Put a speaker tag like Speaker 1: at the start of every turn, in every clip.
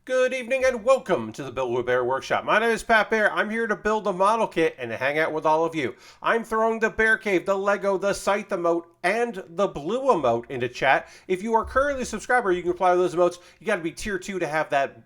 Speaker 1: Good evening and welcome to the Build With Baer Workshop. My name is Pat Bear. I'm here to build a model kit and to hang out with all of you. I'm throwing the Bear Cave, the Lego, the Scythe emote, and the Blue emote into chat. If you are currently a subscriber, you can apply those emotes. You got to be tier 2 to have that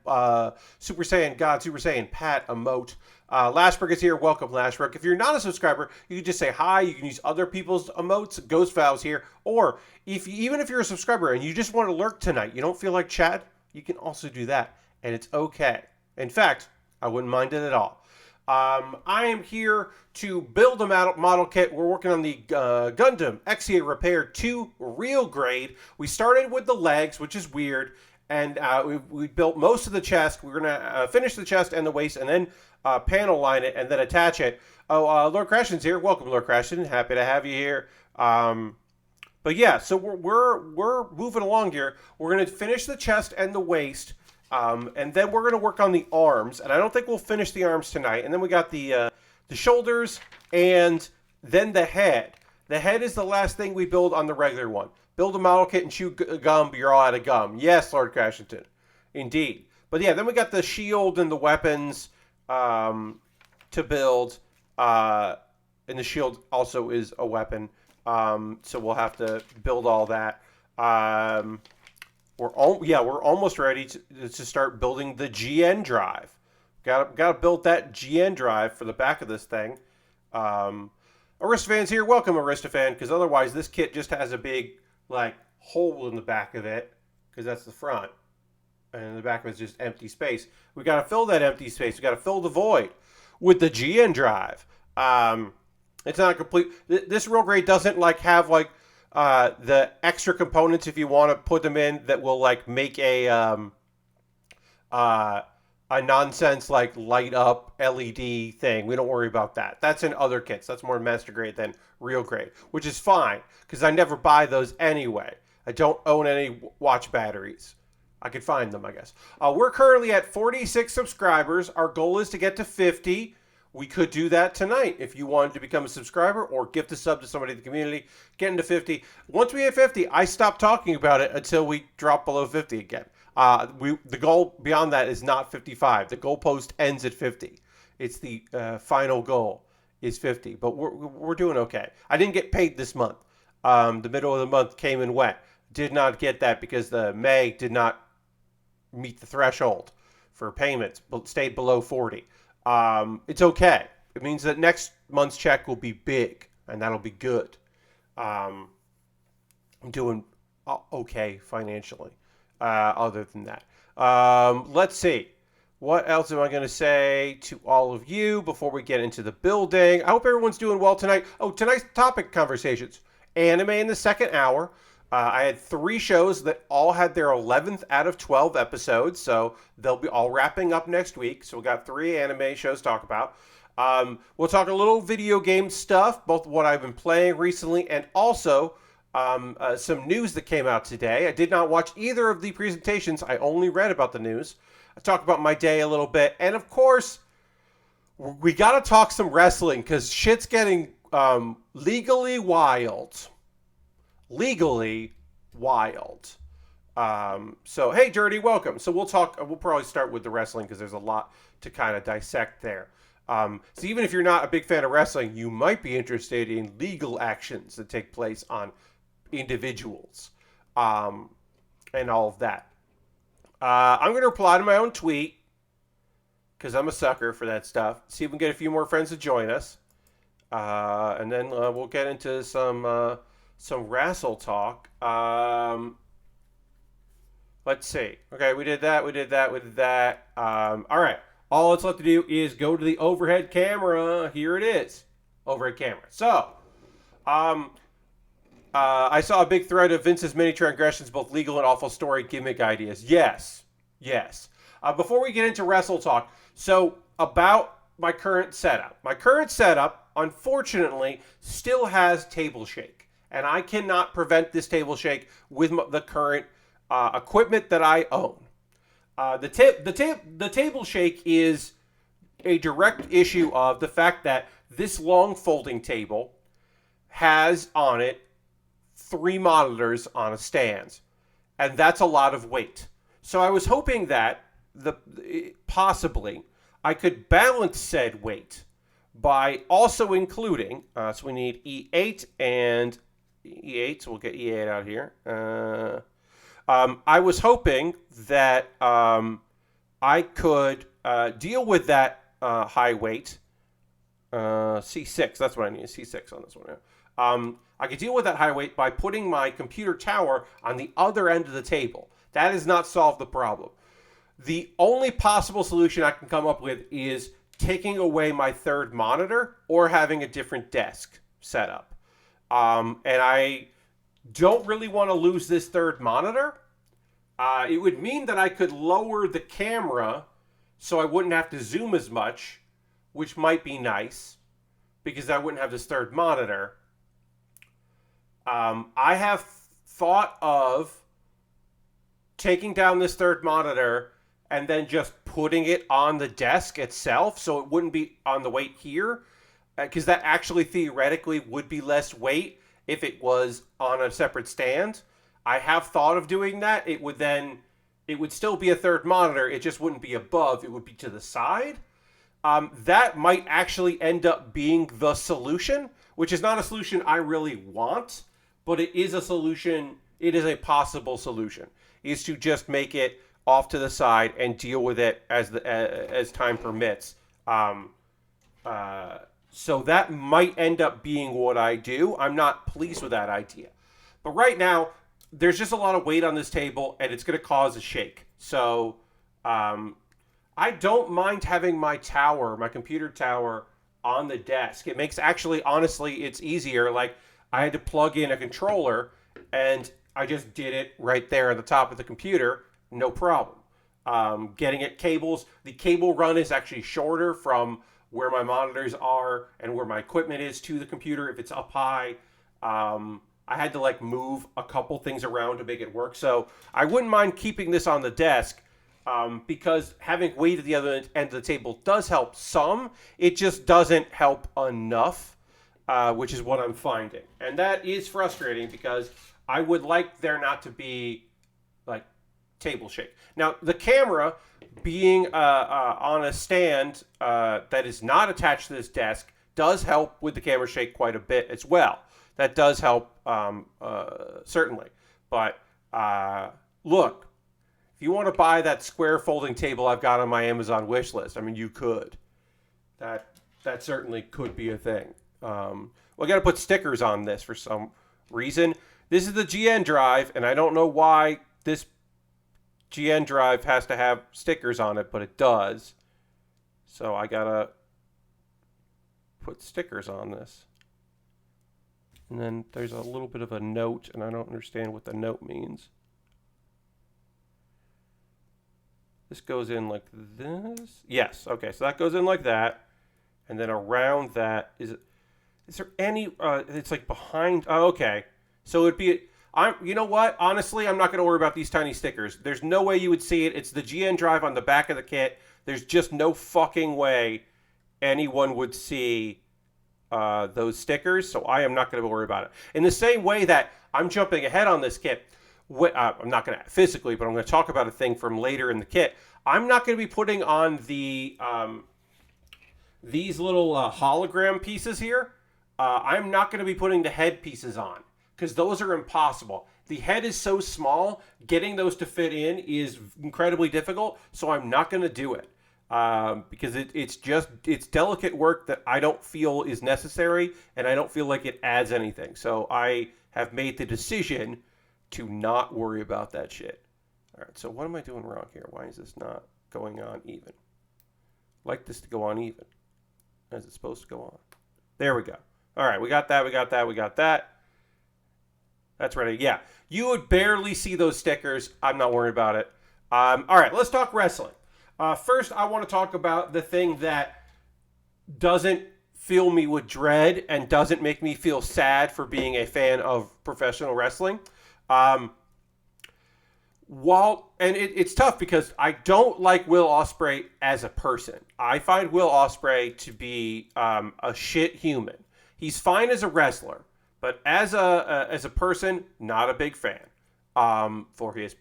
Speaker 1: Super Saiyan God, Super Saiyan Pat emote. Lashbrook is here. Welcome, Lashbrook. If you're not a subscriber, you can just say hi. You can use other people's emotes. Ghost Val's here. Or even if you're a subscriber and you just want to lurk tonight, you don't feel like chat, you can also do that. And it's okay. In fact, I wouldn't mind it at all. I am here to build a model kit. We're working on the Gundam Exia Repair 2 real grade. We started with the legs, which is weird, and we built most of the chest. We're going to finish the chest and the waist, and then panel line it, and then attach it. Oh, Lord Crashton's here. Welcome, Lord Crashton. Happy to have you here. But yeah, so we're moving along here. We're going to finish the chest and the waist. And then we're going to work on the arms, and I don't think we'll finish the arms tonight. And then we got the shoulders, and then the head. The head is the last thing we build on the regular one. Build a model kit and chew gum, but you're all out of gum. Yes, Lord Crashington. Indeed. But yeah, then we got the shield and the weapons to build, and the shield also is a weapon, so we'll have to build all that. We're almost ready to start building the GN drive. Got to build that GN drive for the back of this thing. Aristofan's here. Welcome, Aristofan, because otherwise this kit just has a big hole in the back of it, because that's the front, and the back of it's just empty space. We got to fill that empty space. We got to fill the void with the GN drive. It's not complete. This real grade doesn't have the extra components, if you want to put them in, that will make a nonsense light up LED thing. We don't worry about that. That's in other kits. That's more master grade than real grade, which is fine because I never buy those anyway. I don't own any watch batteries. I could find them, I guess. We're currently at 46 subscribers. Our goal is to get to 50. We could do that tonight if you wanted to become a subscriber or gift a sub to somebody in the community. Get into 50. Once we hit 50, I stop talking about it until we drop below 50 again. The goal beyond that is not 55. The goalpost ends at 50. It's the final goal is 50. But we're doing okay. I didn't get paid this month. The middle of the month came in wet. Did not get that because the May did not meet the threshold for payments, but stayed below 40. It's okay. It means that next month's check will be big, and that'll be good. I'm doing okay financially, other than that. Let's see. What else am I going to say to all of you before we get into the building? I hope everyone's doing well tonight. Oh, tonight's topic conversations. Anime in the second hour. I had 3 shows that all had their 11th out of 12 episodes, so they'll be all wrapping up next week. So we got 3 anime shows to talk about. We'll talk a little video game stuff, both what I've been playing recently and also some news that came out today. I did not watch either of the presentations. I only read about the news. I talked about my day a little bit. And of course, we got to talk some wrestling because shit's getting legally wild. Legally wild. So hey, Dirty, welcome. So we'll probably start with the wrestling because there's a lot to kind of dissect there. So even if you're not a big fan of wrestling, you might be interested in legal actions that take place on individuals, and all of that. I'm going to reply to my own tweet because I'm a sucker for that stuff. See if we can get a few more friends to join us, and then we'll get into some wrestle talk. Let's see. Okay, we did that. All right. All it's left to do is go to the overhead camera. Here it is. Overhead camera. So, I saw a big thread of Vince's many transgressions, both legal and awful story gimmick ideas. Yes. Before we get into wrestle talk, so about my current setup. My current setup, unfortunately, still has table shake. And I cannot prevent this table shake with the current equipment that I own. The table shake is a direct issue of the fact that this long folding table has on it 3 monitors on a stand. And that's a lot of weight. So I was hoping that possibly I could balance said weight by also including, so we need E8 and E8, so we'll get E8 out here. I was hoping that I could deal with that high weight. C6, that's what I need, C6 on this one. I could deal with that high weight by putting my computer tower on the other end of the table. That does not solve the problem. The only possible solution I can come up with is taking away my third monitor or having a different desk set up. And I don't really want to lose this third monitor. It would mean that I could lower the camera so I wouldn't have to zoom as much, which might be nice because I wouldn't have this third monitor. I have thought of taking down this third monitor and then just putting it on the desk itself so it wouldn't be on the weight here, because that actually theoretically would be less weight if it was on a separate stand. I have thought of doing that. It would still be a third monitor. It just wouldn't be above. It would be to the side. That might actually end up being the solution, which is not a solution I really want, but it is a solution. It is a possible solution, is to just make it off to the side and deal with it as time permits. So that might end up being what I do. I'm not pleased with that idea. But right now, there's just a lot of weight on this table, and it's going to cause a shake. So I don't mind having my tower, my computer tower, on the desk. It makes, actually, honestly, it's easier. Like, I had to plug in a controller, and I just did it right there at the top of the computer. No problem. Getting it cables. The cable run is actually shorter from where my monitors are and where my equipment is to the computer if it's up high. I had to like move a couple things around to make it work. So I wouldn't mind keeping this on the desk because having weight at the other end of the table does help some. It just doesn't help enough, which is what I'm finding. And that is frustrating because I would like there not to be like table shake. Now, the camera being on a stand that is not attached to this desk does help with the camera shake quite a bit as well. That does help, certainly. But look, if you want to buy that square folding table I've got on my Amazon wish list, I mean, you could. That certainly could be a thing. We got to put stickers on this for some reason. This is the GN drive, and I don't know why this GN drive has to have stickers on it, but it does. So I gotta put stickers on this. And then there's a little bit of a note, and I don't understand what the note means. This goes in like this. Yes, okay, so that goes in like that. And then around that, is there any, it's like behind, oh, okay. So it'd be, you know what? Honestly, I'm not going to worry about these tiny stickers. There's no way you would see it. It's the GN drive on the back of the kit. There's just no fucking way anyone would see those stickers, so I am not going to worry about it. In the same way that I'm jumping ahead on this kit, I'm not going to physically, but I'm going to talk about a thing from later in the kit. I'm not going to be putting on the these little hologram pieces here. I'm not going to be putting the head pieces on, because those are impossible. The head is so small, getting those to fit in is incredibly difficult, so I'm not going to do it. Because it's delicate work that I don't feel is necessary, and I don't feel like it adds anything. So I have made the decision to not worry about that shit. All right, so what am I doing wrong here? Why is this not going on even? I'd like this to go on even, as it's supposed to go on. There we go. All right, we got that, we got that, we got that. That's ready. Yeah, you would barely see those stickers. I'm not worried about it. All right, let's talk wrestling. First, I want to talk about the thing that doesn't fill me with dread and doesn't make me feel sad for being a fan of professional wrestling. It's tough because I don't like Will Ospreay as a person. I find Will Ospreay to be a shit human. He's fine as a wrestler, but as a person, not a big fan for his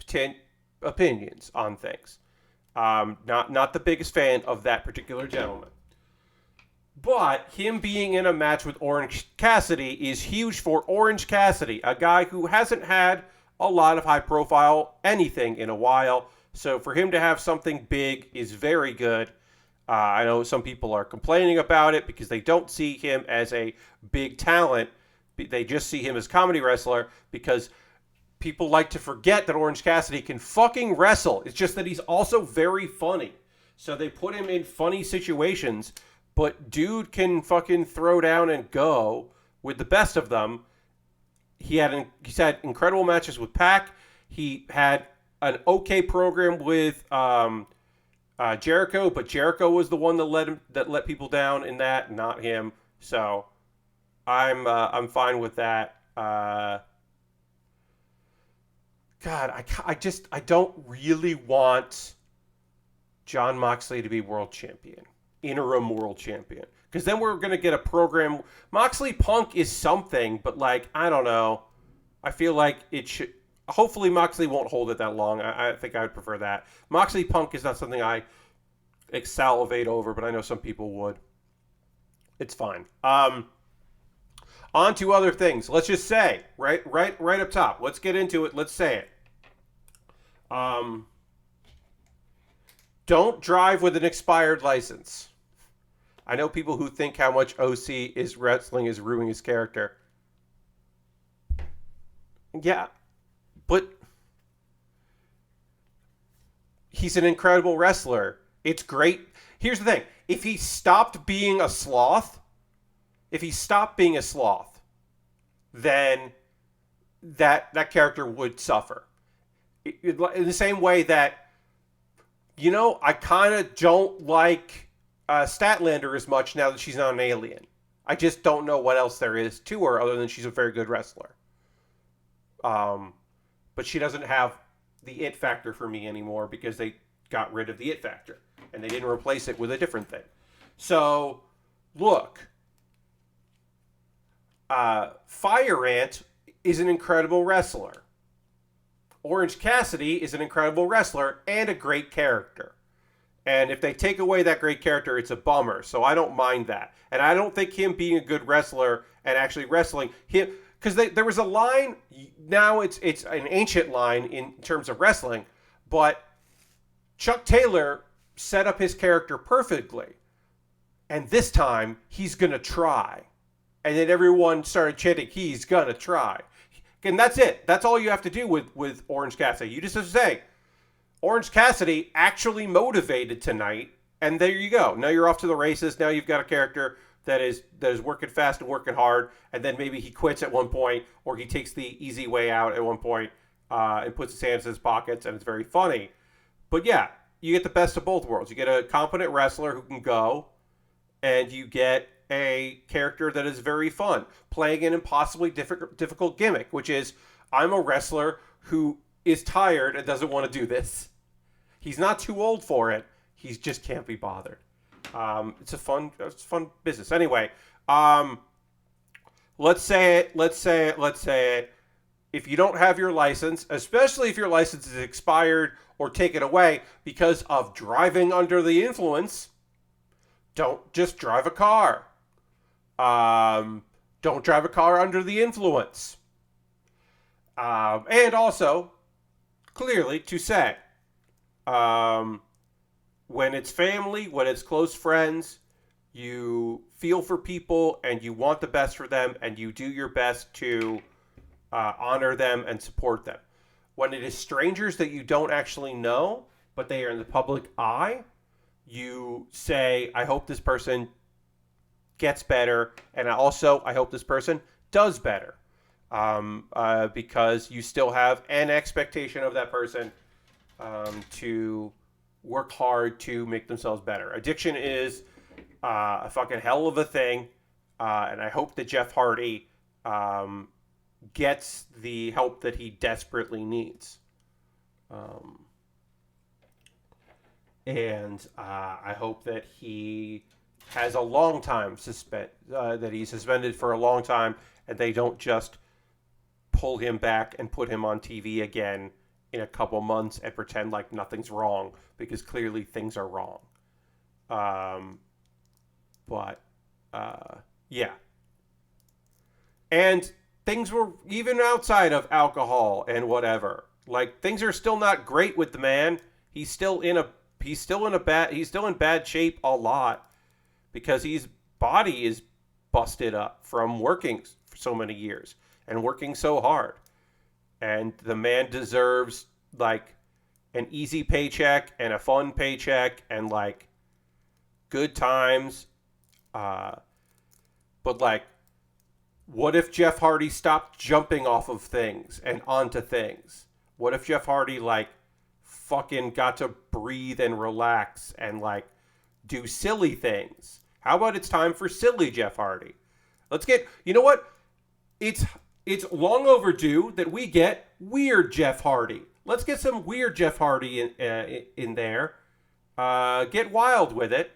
Speaker 1: opinions on things. Not the biggest fan of that particular gentleman. But him being in a match with Orange Cassidy is huge for Orange Cassidy, a guy who hasn't had a lot of high profile anything in a while. So for him to have something big is very good. I know some people are complaining about it because they don't see him as a big talent. They just see him as a comedy wrestler because people like to forget that Orange Cassidy can fucking wrestle. It's just that he's also very funny. So they put him in funny situations, but dude can fucking throw down and go with the best of them. He's had incredible matches with Pac. He had an okay program with Jericho, but Jericho was the one that let people down in that, not him. So I'm fine with that. God, I don't really want Jon Moxley to be world champion, interim world champion, because then we're gonna get a program. Moxley Punk is something, but like I don't know. I feel like it should. Hopefully Moxley won't hold it that long. I think I would prefer that. Moxley Punk is not something I salivate over, but I know some people would. It's fine. On to other things. Let's just say right up top. Let's get into it. Let's say it. Don't drive with an expired license. I know people who think how much OC is wrestling is ruining his character. Yeah, but he's an incredible wrestler. It's great. Here's the thing. If he stopped being a sloth, then that character would suffer. In the same way that, I kind of don't like Statlander as much now that she's not an alien. I just don't know what else there is to her other than she's a very good wrestler. But she doesn't have the it factor for me anymore because they got rid of the it factor and they didn't replace it with a different thing. So, look, Fire Ant is an incredible wrestler. Orange Cassidy is an incredible wrestler and a great character. And if they take away that great character, it's a bummer. So I don't mind that. And I don't think him being a good wrestler and actually wrestling him, because there was a line. Now it's an ancient line in terms of wrestling, but Chuck Taylor set up his character perfectly. And this time he's gonna try. And then everyone started chanting, "He's gonna try." And that's it. That's all you have to do with Orange Cassidy. You just have to say, Orange Cassidy actually motivated tonight, and there you go. Now you're off to the races. Now you've got a character that is working fast and working hard, and then maybe he quits at one point, or he takes the easy way out at one point and puts his hands in his pockets, and it's very funny. But yeah, you get the best of both worlds. You get a competent wrestler who can go, and you get a character that is very fun, playing an impossibly difficult gimmick, which is, I'm a wrestler who is tired and doesn't want to do this. He's not too old for it. He just can't be bothered. It's fun business. Anyway, let's say it. If you don't have your license, especially if your license is expired or taken away because of driving under the influence, don't just drive a car. Don't drive a car under the influence. And also, clearly to say, when it's family, when it's close friends, you feel for people and you want the best for them and you do your best to honor them and support them. When it is strangers that you don't actually know, but they are in the public eye, you say, I hope this person gets better, and also I hope this person does better, because you still have an expectation of that person to work hard to make themselves better. Addiction is a fucking hell of a thing, and I hope that Jeff Hardy gets the help that he desperately needs. And I hope that he has a long time that he's suspended for a long time, and they don't just pull him back and put him on TV again in a couple months and pretend like nothing's wrong, because clearly things are wrong. Um, but yeah, and things were even outside of alcohol and whatever. Like things are still not great with the man. He's still in a he's still in bad shape a lot because his body is busted up from working for so many years and working so hard. And the man deserves like an easy paycheck and a fun paycheck and like good times. Uh, but like, what if Jeff Hardy stopped jumping off of things and onto things? What if Jeff Hardy like fucking got to breathe and relax and like do silly things? How about it's time for silly Jeff Hardy? Let's get, you know what? It's it's long overdue that we get weird Jeff Hardy. Let's get some weird Jeff Hardy in there. Get wild with it.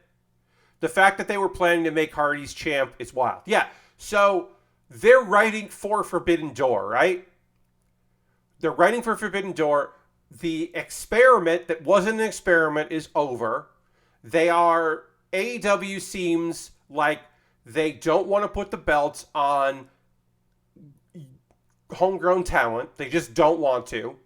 Speaker 1: The fact that they were planning to make Hardy's champ is wild. Yeah. So they're writing for Forbidden Door, right? They're writing for Forbidden Door. The experiment that wasn't an experiment is over. AEW seems like they don't want to put the belts on homegrown talent. They just don't want to.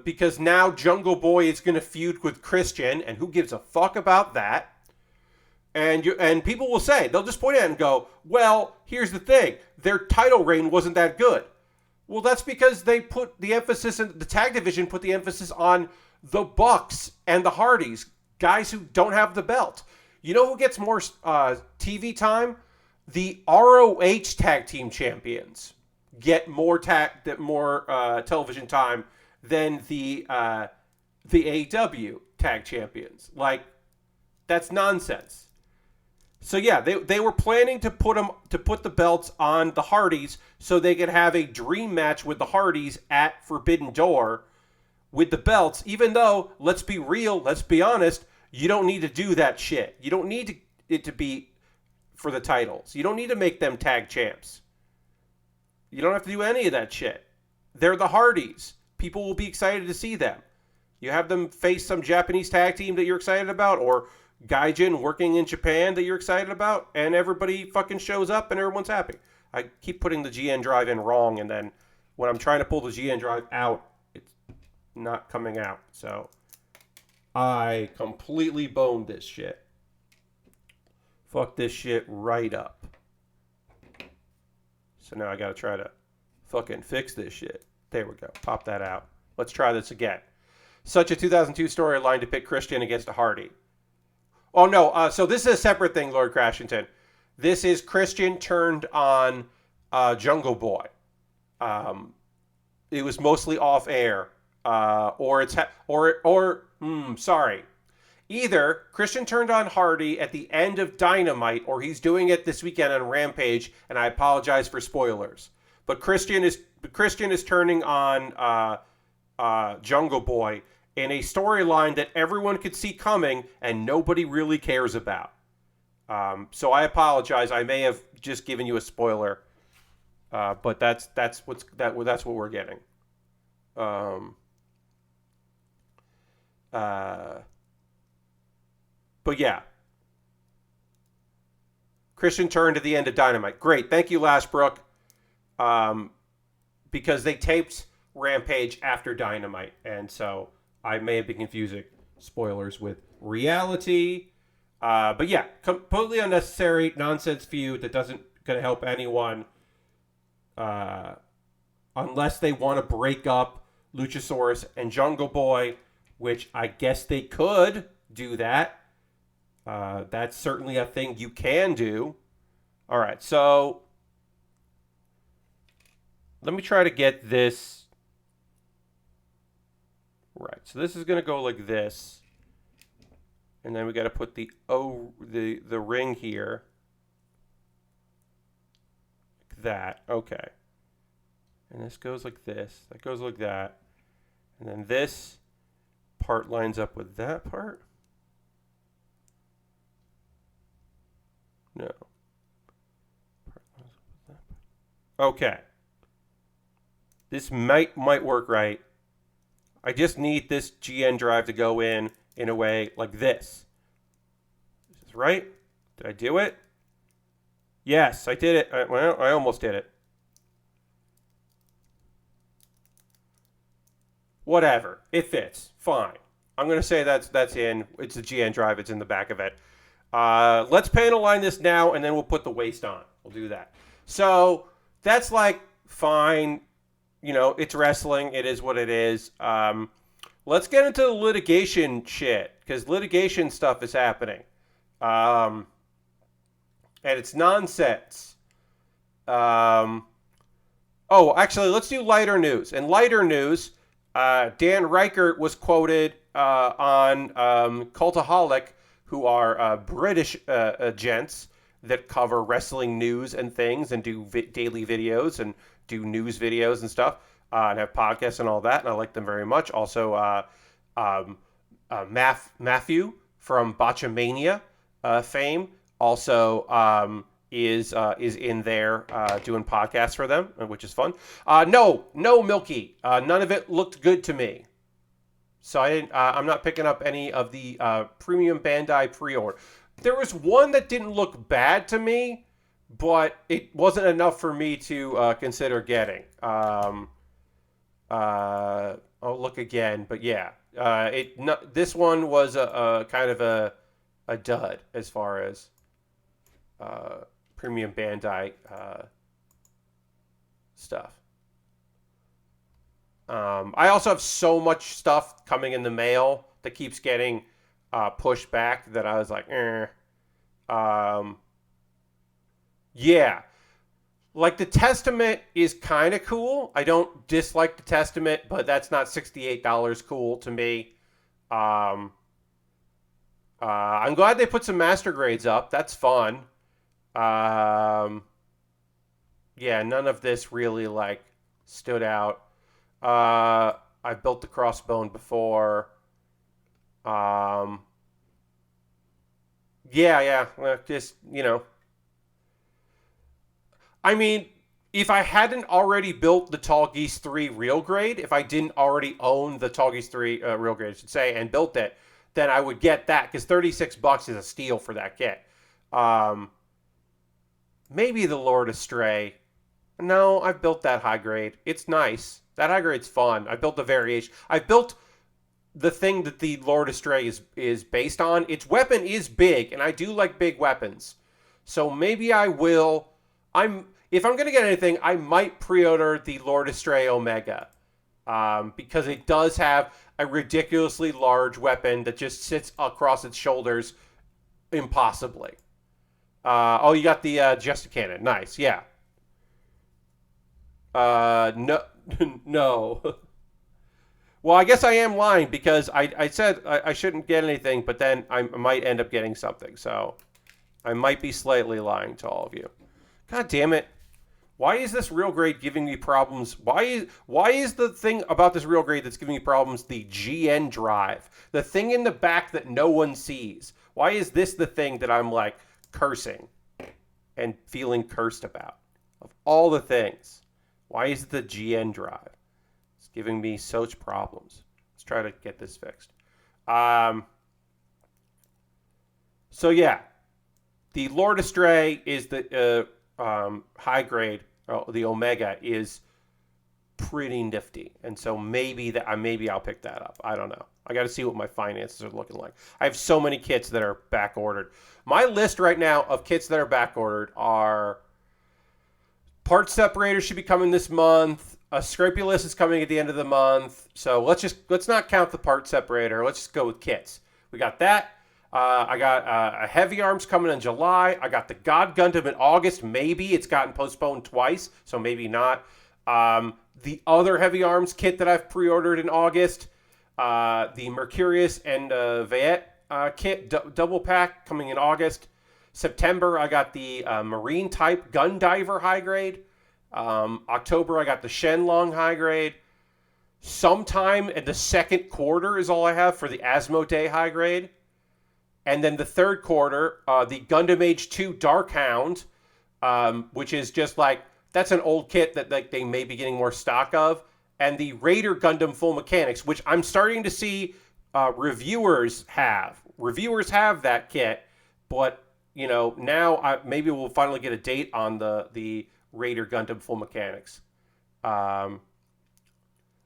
Speaker 1: Because now Jungle Boy is going to feud with Christian, and who gives a fuck about that? And people will say, they'll just point out and go, well, here's the thing. Their title reign wasn't that good. Well, that's because they put the emphasis in the tag division, put the emphasis on the Bucks and the Hardys, guys who don't have the belt. You know who gets more TV time? The ROH tag team champions get more television time than the AEW tag champions. Like, that's nonsense. So yeah, they were planning to put the belts on the Hardys so they could have a dream match with the Hardys at Forbidden Door with the belts, even though, let's be real, let's be honest, you don't need to do that shit. You don't need it to be for the titles. You don't need to make them tag champs. You don't have to do any of that shit. They're the Hardys. People will be excited to see them. You have them face some Japanese tag team that you're excited about, or Gaijin working in Japan that you're excited about, and everybody fucking shows up and everyone's happy. I keep putting the GN drive in wrong, and then when I'm trying to pull the GN drive out, it's not coming out. So I completely boned this shit. Fuck this shit right up. So now I gotta try to fucking fix this shit. There we go. Pop that out. Let's try this again. Such a 2002 storyline to pit Christian against a Hardy. Oh, no. So this is a separate thing, Lord Crashington. This is Christian turned on Jungle Boy. It was mostly off air. Sorry. Either Christian turned on Hardy at the end of Dynamite, or he's doing it this weekend on Rampage, and I apologize for spoilers. But Christian is turning on Jungle Boy in a storyline that everyone could see coming and nobody really cares about. So I apologize. I may have just given you a spoiler, but that's what we're getting. But yeah, Christian turned at the end of Dynamite. Great, thank you, Lashbrook. Because they taped Rampage after Dynamite, and so I may have been confusing spoilers with reality. But yeah, completely unnecessary nonsense feud that doesn't going to help anyone unless they want to break up Luchasaurus and Jungle Boy, which I guess they could do that. That's certainly a thing you can do. All right, so let me try to get this. Right, so this is going to go like this. And then we got to put the ring here. Like that. Okay. And this goes like this. That goes like that. And then this part lines up with that part. No. Okay. This might work right. I just need this GN drive to go in a way like this. Is this right? Did I do it? Yes, I did it. Well, I almost did it. Whatever. It fits. Fine. I'm going to say that's in. It's a GN drive. It's in the back of it. Let's panel line this now, and then we'll put the waste on. We'll do that. So that's like fine. You know, it's wrestling. It is what it is. Let's get into the litigation shit, because litigation stuff is happening. And it's nonsense. Actually, let's do lighter news. In lighter news, Dan Reichert was quoted on Cultaholic, who are British gents that cover wrestling news and things and do daily videos and do news videos and stuff and have podcasts and all that. And I like them very much. Also, Matthew from Botchamania fame also is in there doing podcasts for them, which is fun. No, Milky. None of it looked good to me. So I'm not picking up any of the premium Bandai pre-order. There was one that didn't look bad to me, but it wasn't enough for me to consider getting. I'll look again, but yeah, this one was a kind of a dud as far as premium Bandai stuff. I also have so much stuff coming in the mail that keeps getting pushed back that I was like, yeah. Like the Testament is kind of cool. I don't dislike the Testament, but that's not $68 cool to me. I'm glad they put some master grades up. That's fun. Yeah, none of this really like stood out. I built the crossbone before. Yeah, just, you know. I mean, if I hadn't already built the Tall Geese 3 real grade, if I didn't already own the Tall Geese 3 real grade, I should say, and built it, then I would get that, because $36 is a steal for that kit. Maybe the Lord Astray. No, I've built that high grade. It's nice. That high grade's fun. I built the variation. I built the thing that the Lord Astray is based on. Its weapon is big, and I do like big weapons. So maybe I will. If I'm going to get anything, I might pre-order the Lord Astray Omega. Because it does have a ridiculously large weapon that just sits across its shoulders impossibly. You got the Justicannon. Nice, yeah. No. No. Well, I guess I am lying, because I said I shouldn't get anything, but then I might end up getting something. So I might be slightly lying to all of you. God damn it. Why is this real grade giving me problems? Why is the thing about this real grade that's giving me problems the GN drive? The thing in the back that no one sees. Why is this the thing that I'm like cursing and feeling cursed about? Of all the things. Why is it the GN drive? It's giving me such problems. Let's try to get this fixed. So yeah, the Lord Astray is the high grade. The Omega is pretty nifty, and so maybe I'll pick that up. I don't know. I got to see what my finances are looking like. I have so many kits that are back ordered. My list right now of kits that are back ordered are part separator should be coming this month. A Scrapulous is coming at the end of the month. So let's not count the part separator. Let's just go with kits. We got that. I got a Heavy Arms coming in July. I got the God Gundam in August. Maybe it's gotten postponed twice, so maybe not. The other Heavy Arms kit that I've pre-ordered in August, the Mercurius and Vayet kit double pack coming in August. September, I got the Marine type Gun Diver high grade. October, I got the Shenlong high grade. Sometime in the second quarter is all I have for the Asmodee high grade. And then the third quarter, the Gundam Age 2 Dark Hound, which is just like, that's an old kit that like they may be getting more stock of. and the Raider Gundam Full Mechanics, which I'm starting to see reviewers have. Reviewers have that kit, but now maybe we'll finally get a date on the Raider Gundam Full Mechanics. I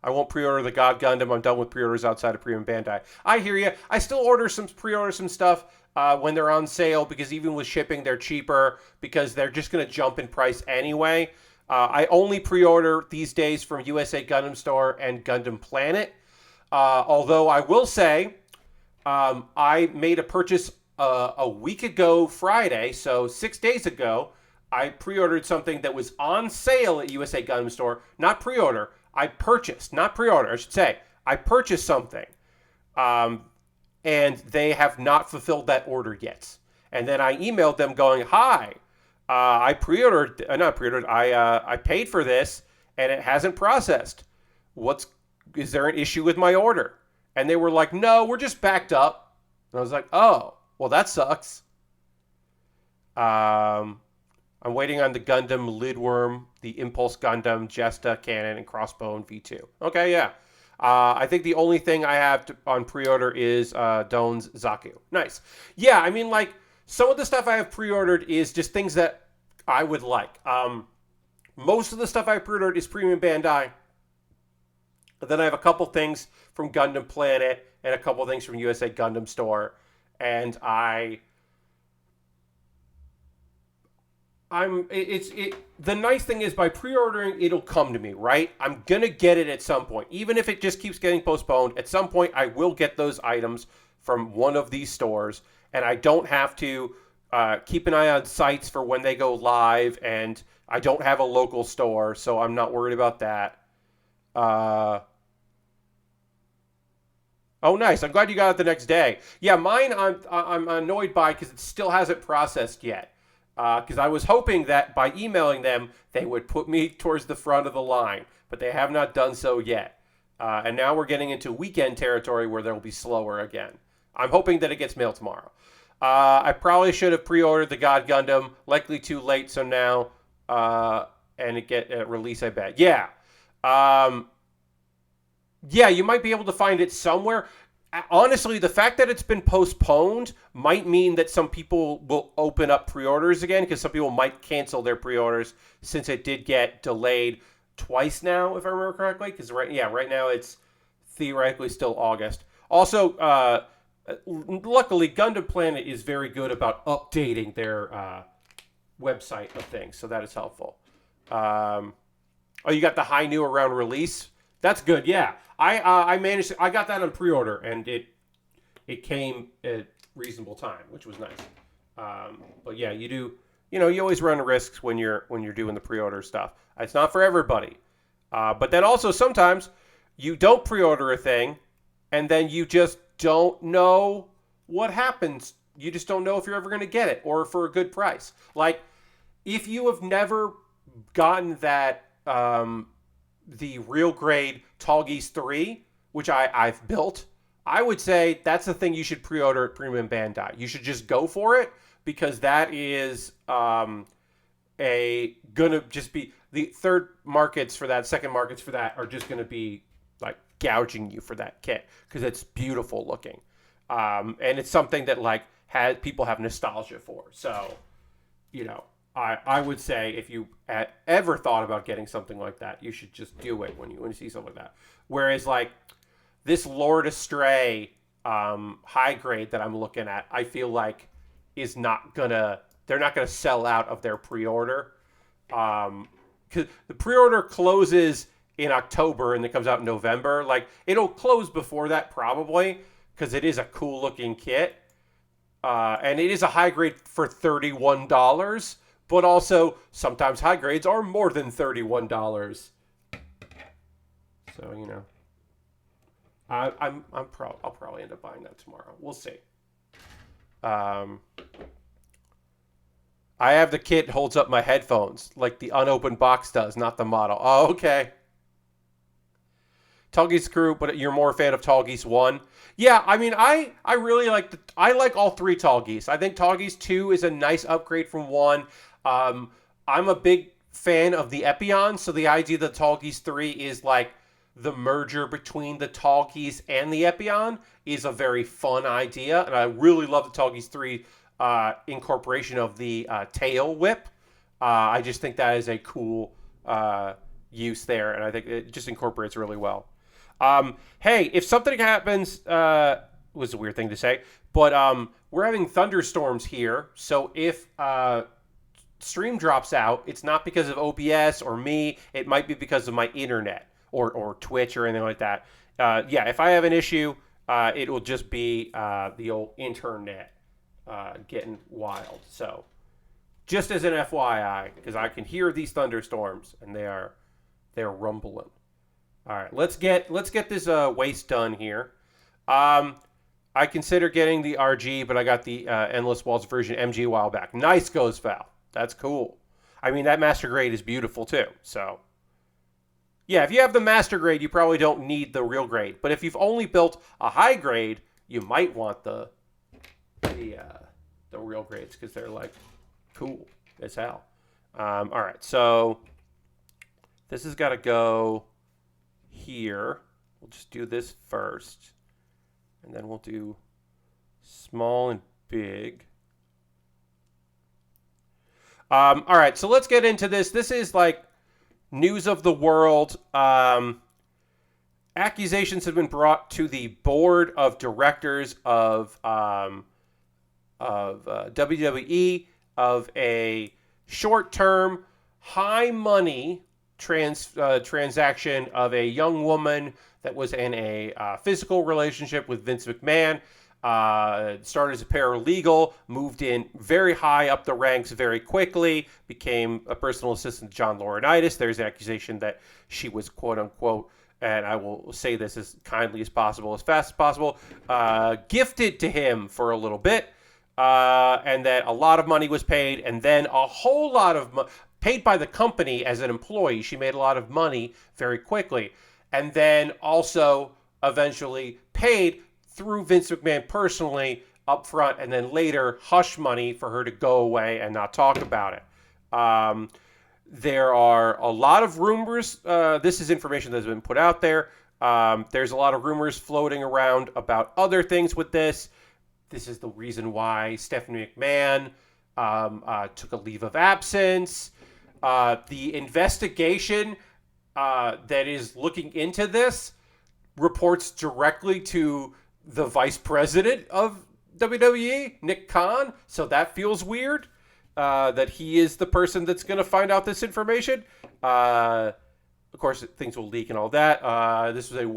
Speaker 1: won't pre-order the God Gundam. I'm done with pre-orders outside of Premium Bandai. I hear you. I still pre-order some stuff when they're on sale, because even with shipping, they're cheaper because they're just going to jump in price anyway. I only pre-order these days from USA Gundam Store and Gundam Planet. Although I will say, I made a purchase a week ago Friday, so 6 days ago. I pre-ordered something that was on sale at USA Gundam Store. Not pre-order. I purchased, not pre-order, I should say. I purchased something, and they have not fulfilled that order yet. And then I emailed them going, "Hi, I paid for this, and it hasn't processed. Is there an issue with my order?" And they were like, "No, we're just backed up." And I was like, "Oh, well, that sucks." I'm waiting on the Gundam Lidworm, the Impulse Gundam, Jesta, Cannon, and Crossbone V2. Okay, yeah. I think the only thing I have on pre-order is Doan's Zaku. Nice. Yeah, I mean, like, some of the stuff I have pre-ordered is just things that I would like. Most of the stuff I pre-ordered is Premium Bandai. But then I have a couple things from Gundam Planet and a couple things from USA Gundam Store. And the nice thing is, by pre-ordering, it'll come to me, right? I'm going to get it at some point. Even if it just keeps getting postponed, at some point I will get those items from one of these stores, and I don't have to keep an eye on sites for when they go live, and I don't have a local store, so I'm not worried about that. Oh, nice. I'm glad you got it the next day. Yeah, mine I'm annoyed by because it still hasn't processed yet. Because I was hoping that by emailing them, they would put me towards the front of the line. But they have not done so yet. And now we're getting into weekend territory where they'll be slower again. I'm hoping that it gets mailed tomorrow. I probably should have pre-ordered the God Gundam. Likely too late, so now... and it get release, I bet. Yeah. Yeah, you might be able to find it somewhere. Honestly, the fact that it's been postponed might mean that some people will open up pre-orders again, because some people might cancel their pre-orders since it did get delayed twice now, if I remember correctly. Because right now it's theoretically still August. Also, luckily, Gundam Planet is very good about updating their website of things, so that is helpful. Oh, you got the high new around release? That's good, yeah. I managed I got that on pre-order, and it came at reasonable time, which was nice. But yeah, you always run risks when you're doing the pre-order stuff. It's not for everybody. But then also sometimes you don't pre-order a thing, and then you just don't know what happens. You just don't know if you're ever going to get it or for a good price. Like, if you have never gotten that the real grade Tall Geese 3, which I've built, I would say that's the thing you should pre-order at Premium Bandai. You should just go for it, because that is gonna just be the second markets for that are just gonna be like gouging you for that kit, because it's beautiful looking, and it's something that like people have nostalgia for. So, I would say if you ever thought about getting something like that, you should just do it when you see something like that. Whereas like this Lord Astray high grade that I'm looking at, I feel like they're not gonna sell out of their pre-order. Because the pre-order closes in October and it comes out in November. Like, it'll close before that probably, because it is a cool looking kit. And it is a high grade for $31. But also, sometimes high grades are more than $31. So, I'll probably end up buying that tomorrow. We'll see. I have the kit holds up my headphones like the unopened box does, not the model. Oh, okay. Tall Geese Crew, but you're more a fan of Tall Geese 1. Yeah, I mean, I really I like all three Tall Geese. I think Tall Geese 2 is a nice upgrade from 1. I'm a big fan of the Epion, so the idea that Tall Geese 3 is like the merger between the Talkies and the Epion is a very fun idea, and I really love the Talkies 3 incorporation of the tail whip. I just think that is a cool use there, and I think it just incorporates really well. Hey, if something happens, was a weird thing to say, but we're having thunderstorms here, so if stream drops out, it's not because of OBS or me. It might be because of my internet or Twitch or anything like that. Yeah, if I have an issue, it will just be the old internet getting wild. So, just as an FYI, because I can hear these thunderstorms and they're rumbling. All right, let's get this waste done here. I consider getting the RG, but I got the Endless Waltz version MG a while back. Nice Ghost Val. That's cool. I mean, that Master Grade is beautiful too. So, yeah, if you have the Master Grade, you probably don't need the real grade. But if you've only built a high grade, you might want the real grades because they're like cool as hell. All right, so this has got to go here. We'll just do this first, and then we'll do small and big. All right, so let's get into this. This is like news of the world. Accusations have been brought to the board of directors of WWE of a short-term, high-money transaction of a young woman that was in a physical relationship with Vince McMahon. Started as a paralegal, moved in very high up the ranks very quickly, became a personal assistant to John Laurinaitis. There's an accusation that she was, quote unquote, and I will say this as kindly as possible, as fast as possible, gifted to him for a little bit, and that a lot of money was paid, and then a whole lot of paid by the company as an employee. She made a lot of money very quickly, and then also eventually paid through Vince McMahon personally up front, and then later hush money for her to go away and not talk about it. There are a lot of rumors. This is information that's been put out there. There's a lot of rumors floating around about other things with this. This is the reason why Stephanie McMahon took a leave of absence. The investigation that is looking into this reports directly to the vice president of WWE, Nick Khan. So that feels weird that he is the person that's going to find out this information. Of course, things will leak and all that. This was a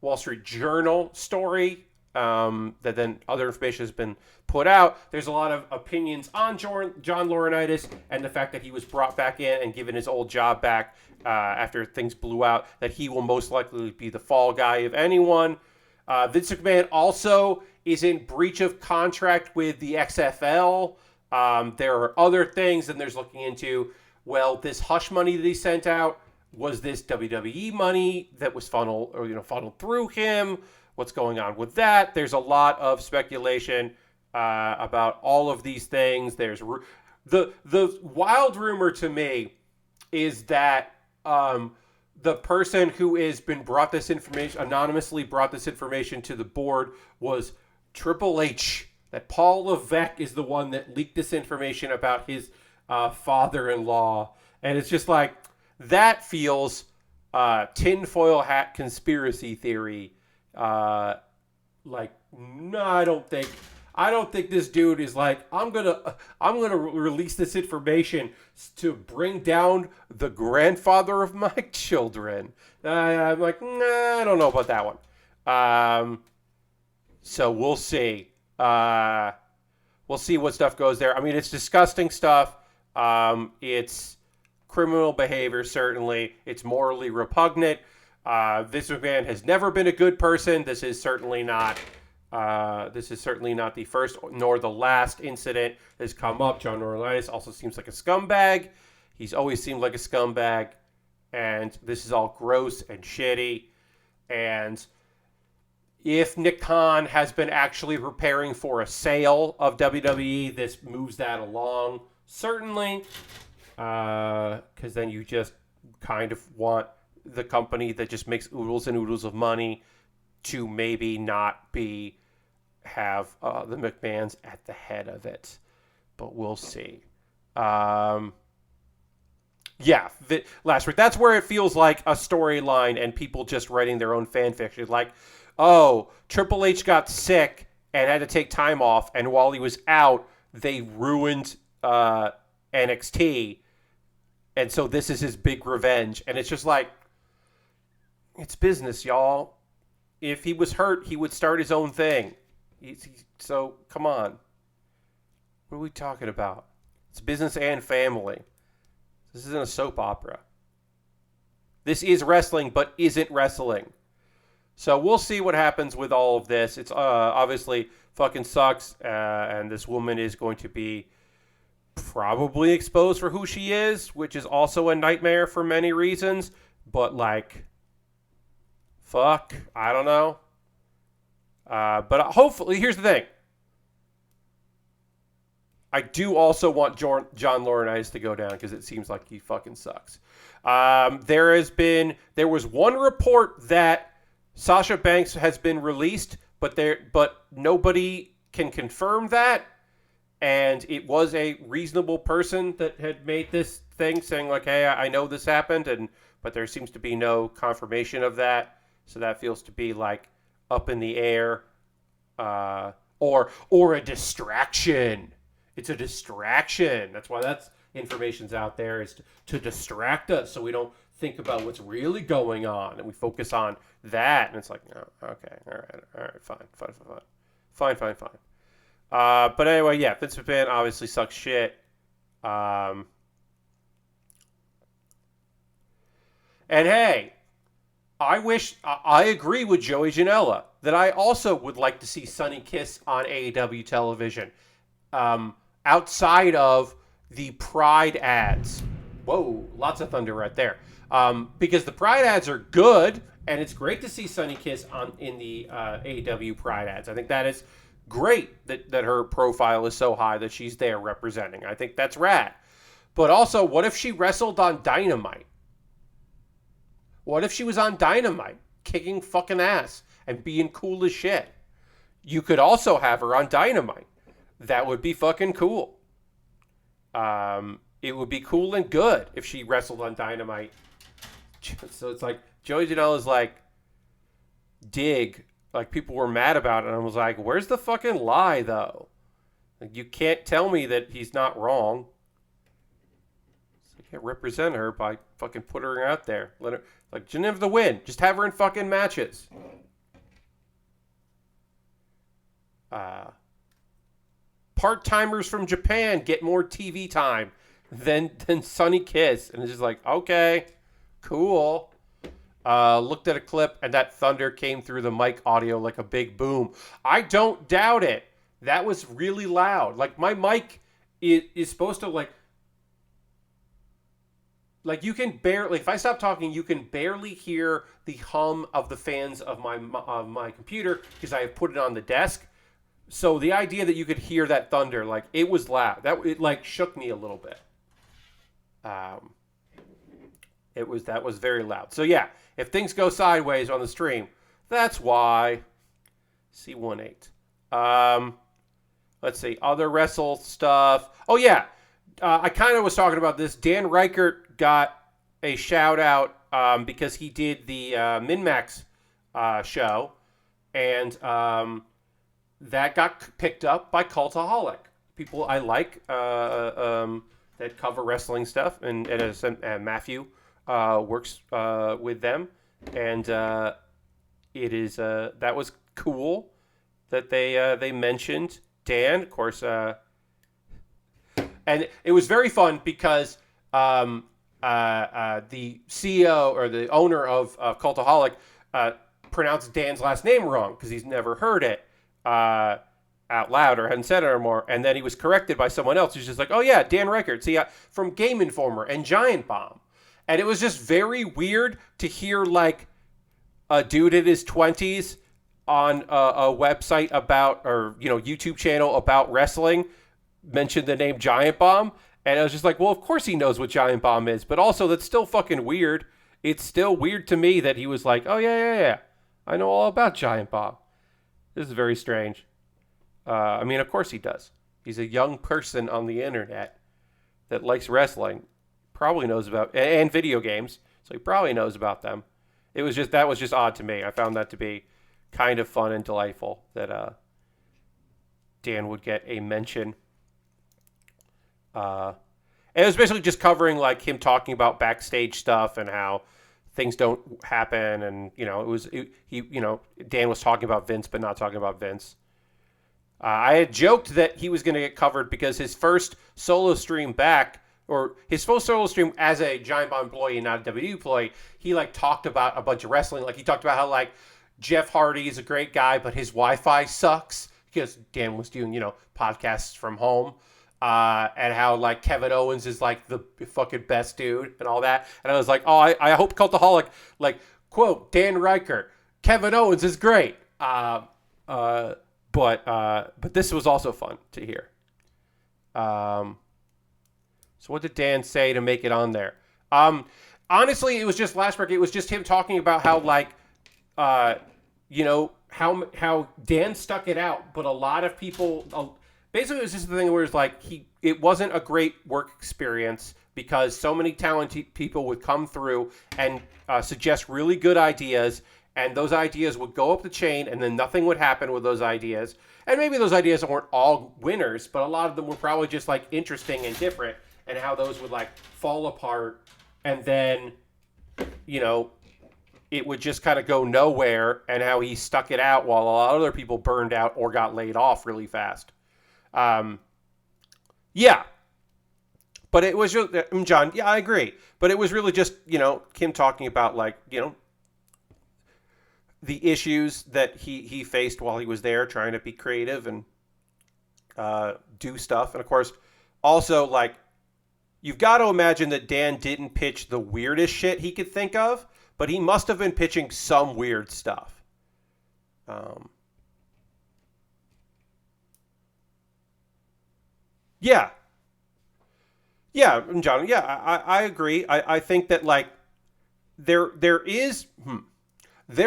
Speaker 1: Wall Street Journal story that then other information has been put out. There's a lot of opinions on John Laurinaitis and the fact that he was brought back in and given his old job back after things blew out, that he will most likely be the fall guy of anyone. Vince McMahon also is in breach of contract with the XFL. There are other things, and there's looking into, well, this hush money that he sent out, was this WWE money that was funneled through him? What's going on with that? There's a lot of speculation about all of these things. There's the wild rumor to me is that the person who has been brought this information, anonymously brought this information to the board, was Triple H. That Paul Levesque is the one that leaked this information about his father-in-law. And it's just like, that feels tinfoil hat conspiracy theory. Like, no, I don't think this dude is like, I'm gonna release this information to bring down the grandfather of my children. I'm like, nah, I don't know about that one. So we'll see. We'll see what stuff goes there. I mean, it's disgusting stuff. It's criminal behavior, certainly. It's morally repugnant. Vince McMahon has never been a good person. This is certainly not the first nor the last incident that's come up. John Laurinaitis also seems like a scumbag. He's always seemed like a scumbag, and this is all gross and shitty. And if Nick Khan has been actually preparing for a sale of WWE, this moves that along, certainly, because then you just kind of want the company that just makes oodles and oodles of money to maybe not have the McMahons at the head of it, but we'll see. Um, yeah, last week. That's where it feels like a storyline and people just writing their own fan fiction. Like, oh, Triple H got sick and had to take time off, and while he was out, they ruined NXT, and so this is his big revenge. And it's just like, it's business, y'all. If he was hurt, he would start his own thing. So, come on. What are we talking about? It's business and family. This isn't a soap opera. This is wrestling, but isn't wrestling. So we'll see what happens with all of this. It's obviously fucking sucks, and this woman is going to be probably exposed for who she is, which is also a nightmare for many reasons. But, like, fuck, I don't know. But hopefully, here's the thing. I do also want John Laurinaitis to go down because it seems like he fucking sucks. There was one report that Sasha Banks has been released, but nobody can confirm that. And it was a reasonable person that had made this thing saying like, hey, I know this happened, but there seems to be no confirmation of that. So that feels to be like up in the air, or a distraction. It's a distraction. That's why that's information's out there, is to distract us so we don't think about what's really going on and we focus on that. And it's like, no, okay, all right, fine. But anyway, yeah, Vince McMahon obviously sucks shit. And hey, I agree with Joey Janela that I also would like to see Sonny Kiss on AEW television. Outside of the Pride ads. Whoa, lots of thunder right there. Because the Pride ads are good, and it's great to see Sonny Kiss in the AEW Pride ads. I think that is great that her profile is so high that she's there representing. I think that's rad. But also, what if she wrestled on Dynamite? What if she was on Dynamite, kicking fucking ass and being cool as shit? You could also have her on Dynamite. That would be fucking cool. It would be cool and good if she wrestled on Dynamite. So it's like, Joey Janela's like, dig. Like, people were mad about it. And I was like, where's the fucking lie, though? Like, you can't tell me that he's not wrong. So I can't represent her by fucking putting her out there. Let her, like, she didn't have the win. Just have her in fucking matches. Part-timers from Japan get more TV time than Sonny Kiss. And it's just like, okay, cool. Looked at a clip, and that thunder came through the mic audio like a big boom. I don't doubt it. That was really loud. Like, my mic is supposed to, like you can barely, if I stop talking, you can barely hear the hum of the fans of my computer because I have put it on the desk. So the idea that you could hear that thunder, like, it was loud. It like shook me a little bit. That was very loud. So yeah, if things go sideways on the stream, that's why. C18. Let's see, other wrestle stuff. Oh yeah, I kind of was talking about this. Dan Reichert got a shout out because he did the MinMax show, and that got picked up by Cultaholic. People I like that cover wrestling stuff, and Matthew works with them, and it is that was cool that they mentioned Dan, of course, and it was very fun because the CEO or the owner of Cultaholic pronounced Dan's last name wrong because he's never heard it out loud or hadn't said it or more, and then he was corrected by someone else who's just like, oh yeah, Dan Reichert, see, from Game Informer and Giant Bomb. And it was just very weird to hear like a dude in his 20s on a website about, or YouTube channel about wrestling mention the name Giant Bomb, And I was just like, well, of course he knows what Giant Bomb is, but also that's still fucking weird. It's still weird to me that he was like, oh, yeah. I know all about Giant Bomb. This is very strange. I mean, of course he does. He's a young person on the internet that likes wrestling, probably knows about, and video games, so he probably knows about them. That was just odd to me. I found that to be kind of fun and delightful that Dan would get a mention. And it was basically just covering like him talking about backstage stuff and how things don't happen, and Dan was talking about Vince but not talking about Vince. I had joked that he was going to get covered because his first solo stream back, or his first solo stream as a Giant Bomb employee and not a WWE employee, he like talked about a bunch of wrestling. Like he talked about how like Jeff Hardy is a great guy, but his Wi-Fi sucks, because Dan was doing, podcasts from home. And how like Kevin Owens is like the fucking best dude and all that. And I was like, oh, I hope Cultaholic, like, quote, Dan Reichert, Kevin Owens is great. But this was also fun to hear. So what did Dan say to make it on there? Honestly, it was just last week. It was just him talking about how like, how Dan stuck it out, but a lot of people. Basically, it was just the thing where it's like it wasn't a great work experience because so many talented people would come through and suggest really good ideas, and those ideas would go up the chain, and then nothing would happen with those ideas. And maybe those ideas weren't all winners, but a lot of them were probably just like interesting and different, and how those would like fall apart, and then, it would just kind of go nowhere, and how he stuck it out while a lot of other people burned out or got laid off really fast. Yeah, but it was just, John, yeah, I agree. But it was really just, Kim talking about like, the issues that he faced while he was there trying to be creative and do stuff. And of course, also like, you've got to imagine that Dan didn't pitch the weirdest shit he could think of, but he must have been pitching some weird stuff. Yeah. Yeah, John. Yeah, I agree. I think that like there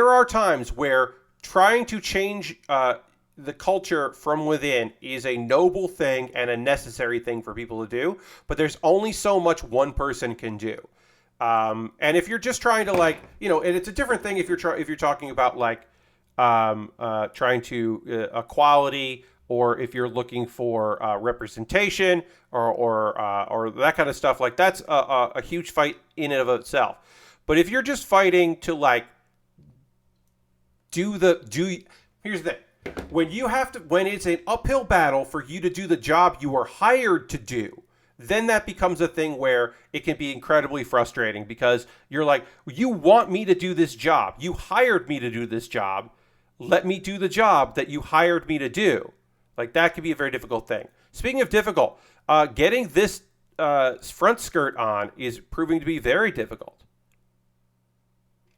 Speaker 1: are times where trying to change the culture from within is a noble thing and a necessary thing for people to do, but there's only so much one person can do. And if you're just trying to like, and it's a different thing if you're talking about like trying to equality, or if you're looking for representation or that kind of stuff, like that's a huge fight in and of itself. But if you're just fighting to like here's the thing. When it's an uphill battle for you to do the job you are hired to do, then that becomes a thing where it can be incredibly frustrating, because you're like, you want me to do this job. You hired me to do this job. Let me do the job that you hired me to do. Like, that could be a very difficult thing. Speaking of difficult, getting this front skirt on is proving to be very difficult.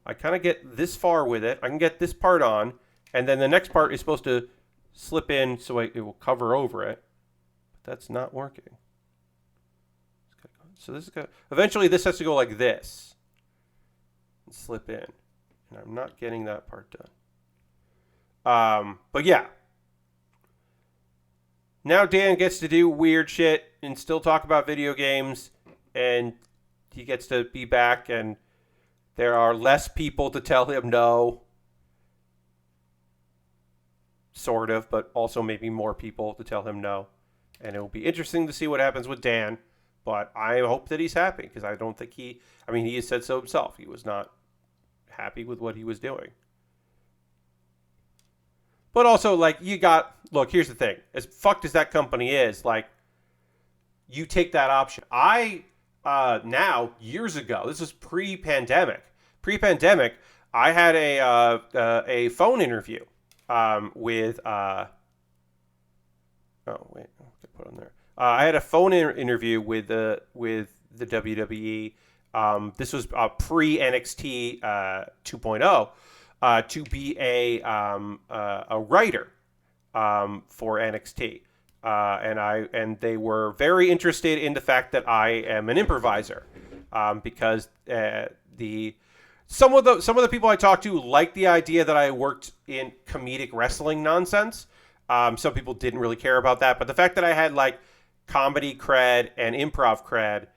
Speaker 1: I kind of get this far with it. I can get this part on, and then the next part is supposed to slip in so it will cover over it. But that's not working. So eventually this has to go like this and slip in. And I'm not getting that part done. But yeah. Now Dan gets to do weird shit and still talk about video games, and he gets to be back, and there are less people to tell him no. Sort of, but also maybe more people to tell him no. And it will be interesting to see what happens with Dan, but I hope that he's happy, because I don't think he has said so himself. He was not happy with what he was doing. But also, like, look, here's the thing. As fucked as that company is, like, you take that option. Now, years ago, this was pre-pandemic, I had a phone interview with, oh, wait, I could put on there. I had a phone interview with the WWE. This was pre-NXT 2.0. To be a writer for NXT. and they were very interested in the fact that I am an improviser, because the some of the people I talked to liked the idea that I worked in comedic wrestling nonsense. Some people didn't really care about that, but the fact that I had like comedy cred and improv cred,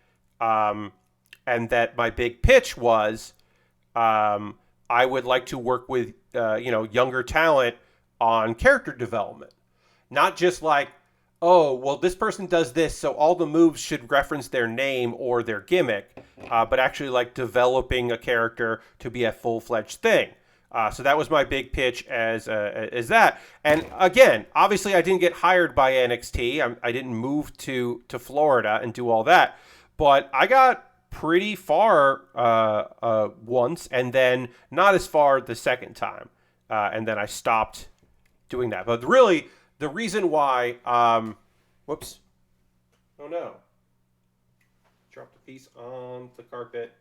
Speaker 1: and that my big pitch was, I would like to work with younger talent on character development, not just like, oh, well, this person does this, so all the moves should reference their name or their gimmick, but actually like developing a character to be a full-fledged thing. So that was my big pitch as that. And again, obviously, I didn't get hired by NXT. I didn't move to Florida and do all that, but I got pretty far once, and then not as far the second time, and then I stopped doing that. But really, the reason why, whoops, oh no, dropped a piece on the carpet.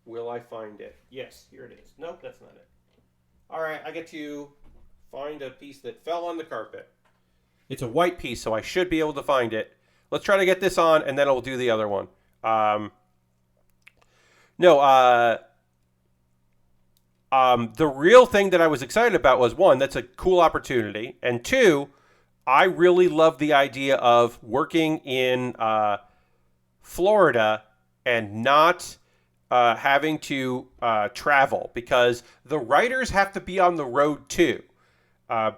Speaker 1: Will I find it? Yes, here it is. Nope, that's not it. All right, I get to find a piece that fell on the carpet. It's a white piece, so I should be able to find it. Let's try to get this on, and then I'll do the other one. The real thing that I was excited about was, one, that's a cool opportunity, and two, I really love the idea of working in Florida and not having to travel, because the writers have to be on the road too,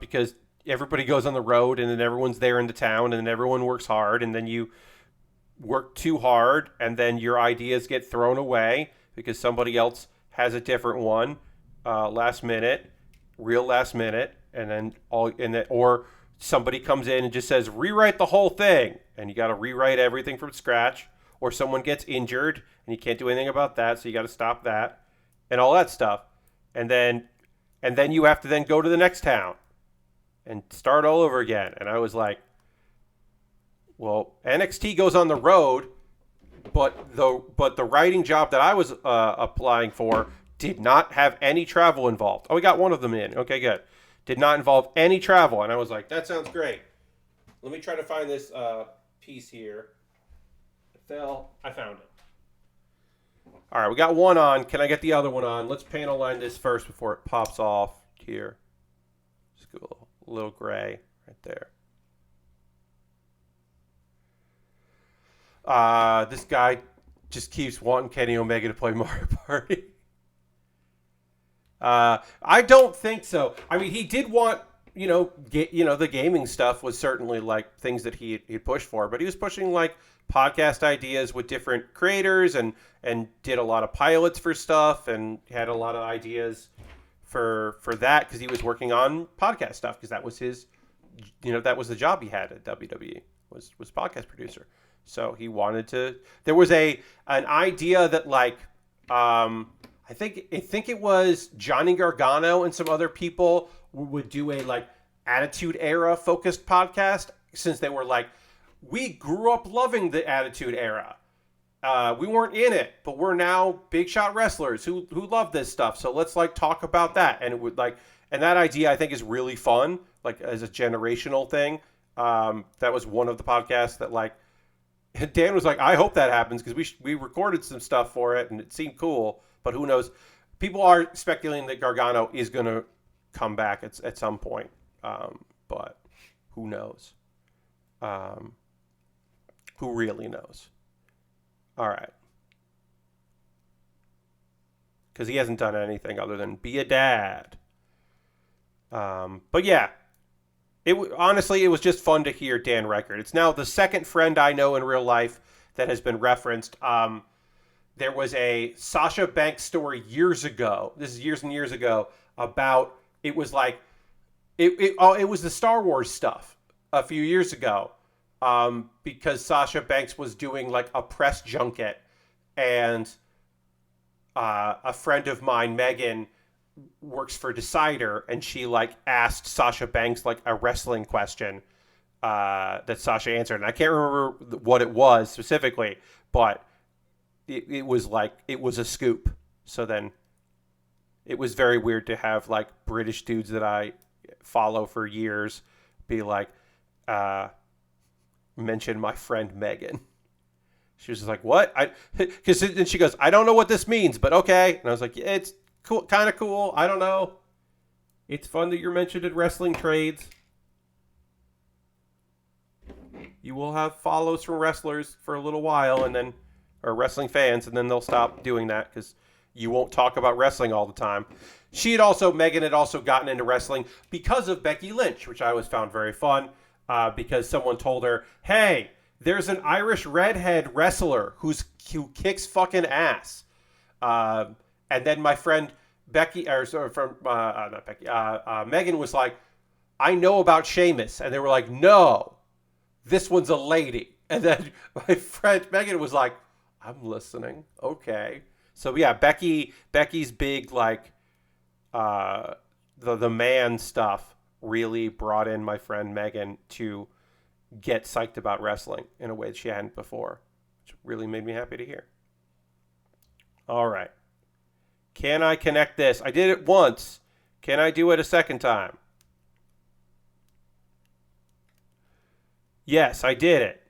Speaker 1: because everybody goes on the road and then everyone's there in the town and then everyone works hard, and then you work too hard and then your ideas get thrown away because somebody else has a different one last minute, and then or somebody comes in and just says rewrite the whole thing, and you got to rewrite everything from scratch, or someone gets injured and you can't do anything about that, so you got to stop that and all that stuff, and then you have to then go to the next town and start all over again. And I was like, well, NXT goes on the road, but the writing job that I was applying for did not have any travel involved. Oh, we got one of them in. Okay, good. Did not involve any travel, and I was like, that sounds great. Let me try to find this piece here. I found it. All right, we got one on. Can I get the other one on? Let's panel line this first before it pops off here. Just go a little gray right there. This guy just keeps wanting Kenny Omega to play Mario Party. I don't think so. I mean, he did want, the gaming stuff was certainly like things that he pushed for, but he was pushing like podcast ideas with different creators, and did a lot of pilots for stuff, and had a lot of ideas for that, because he was working on podcast stuff, because that was his, that was the job he had at WWE, was podcast producer. So he wanted to. There was an idea that like, I think it was Johnny Gargano and some other people would do a like Attitude Era focused podcast, since they were like, we grew up loving the Attitude Era. We weren't in it, but we're now big shot wrestlers who love this stuff. So let's like talk about that. And it would like, and that idea I think is really fun, like as a generational thing. That was one of the podcasts that like, Dan was like, I hope that happens, because we recorded some stuff for it and it seemed cool, but who knows? People are speculating that Gargano is going to come back at some point, but who knows? Who really knows? All right. Because he hasn't done anything other than be a dad. But yeah. Honestly, it was just fun to hear Dan Reichert. It's now the second friend I know in real life that has been referenced. There was a Sasha Banks story years ago. This is years and years ago, about, it was like, it was the Star Wars stuff a few years ago, because Sasha Banks was doing like a press junket, and a friend of mine, Megan, works for Decider, and she like asked Sasha Banks like a wrestling question that Sasha answered, and I can't remember what it was specifically, but it was like, it was a scoop. So then it was very weird to have like British dudes that I follow for years be like, mention my friend Megan. She was just like, what? Because and she goes, I don't know what this means, but okay. And I was like, yeah, it's cool, kind of cool. I don't know. It's fun that you're mentioned in wrestling trades. You will have follows from wrestlers for a little while, and then, or wrestling fans, and then they'll stop doing that because you won't talk about wrestling all the time. Megan had also gotten into wrestling because of Becky Lynch, which I always found very fun because someone told her, hey, there's an Irish redhead wrestler who kicks fucking ass. And then my friend Becky, or sorry, from not Becky, Megan was like, I know about Sheamus, and they were like, no, this one's a lady. And then my friend Megan was like, I'm listening. Okay, so yeah, Becky's big like the man stuff really brought in my friend Megan to get psyched about wrestling in a way that she hadn't before, which really made me happy to hear. All right. Can I connect this? I did it once. Can I do it a second time? Yes, I did it.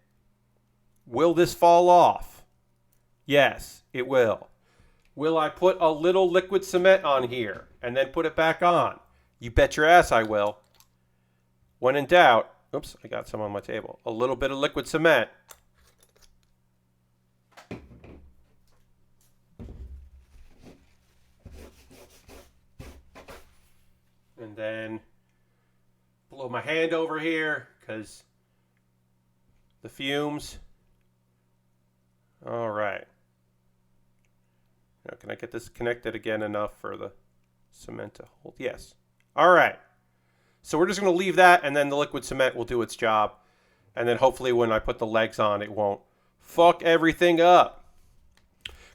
Speaker 1: Will this fall off? Yes, it will. Will I put a little liquid cement on here and then put it back on? You bet your ass I will. When in doubt, oops, I got some on my table. A little bit of liquid cement. And then blow my hand over here because the fumes. All right. Now, can I get this connected again enough for the cement to hold? Yes. All right. So we're just going to leave that, and then the liquid cement will do its job. And then hopefully when I put the legs on, it won't fuck everything up.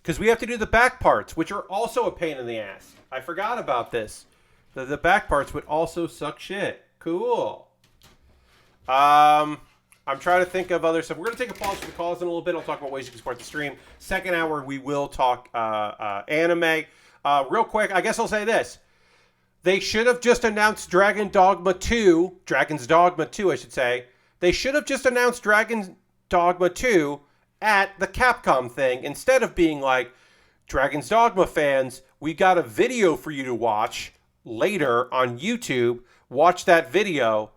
Speaker 1: Because we have to do the back parts, which are also a pain in the ass. I forgot about this. The back parts would also suck shit. Cool. I'm trying to think of other stuff. We're going to take a pause for the calls in a little bit. I'll talk about ways you can support the stream. Second hour, we will talk anime. Real quick, I guess I'll say this. They should have just announced Dragon's Dogma 2, I should say. They should have just announced Dragon's Dogma 2 at the Capcom thing instead of being like, Dragon's Dogma fans, we got a video for you to watch later on YouTube. Watch that video.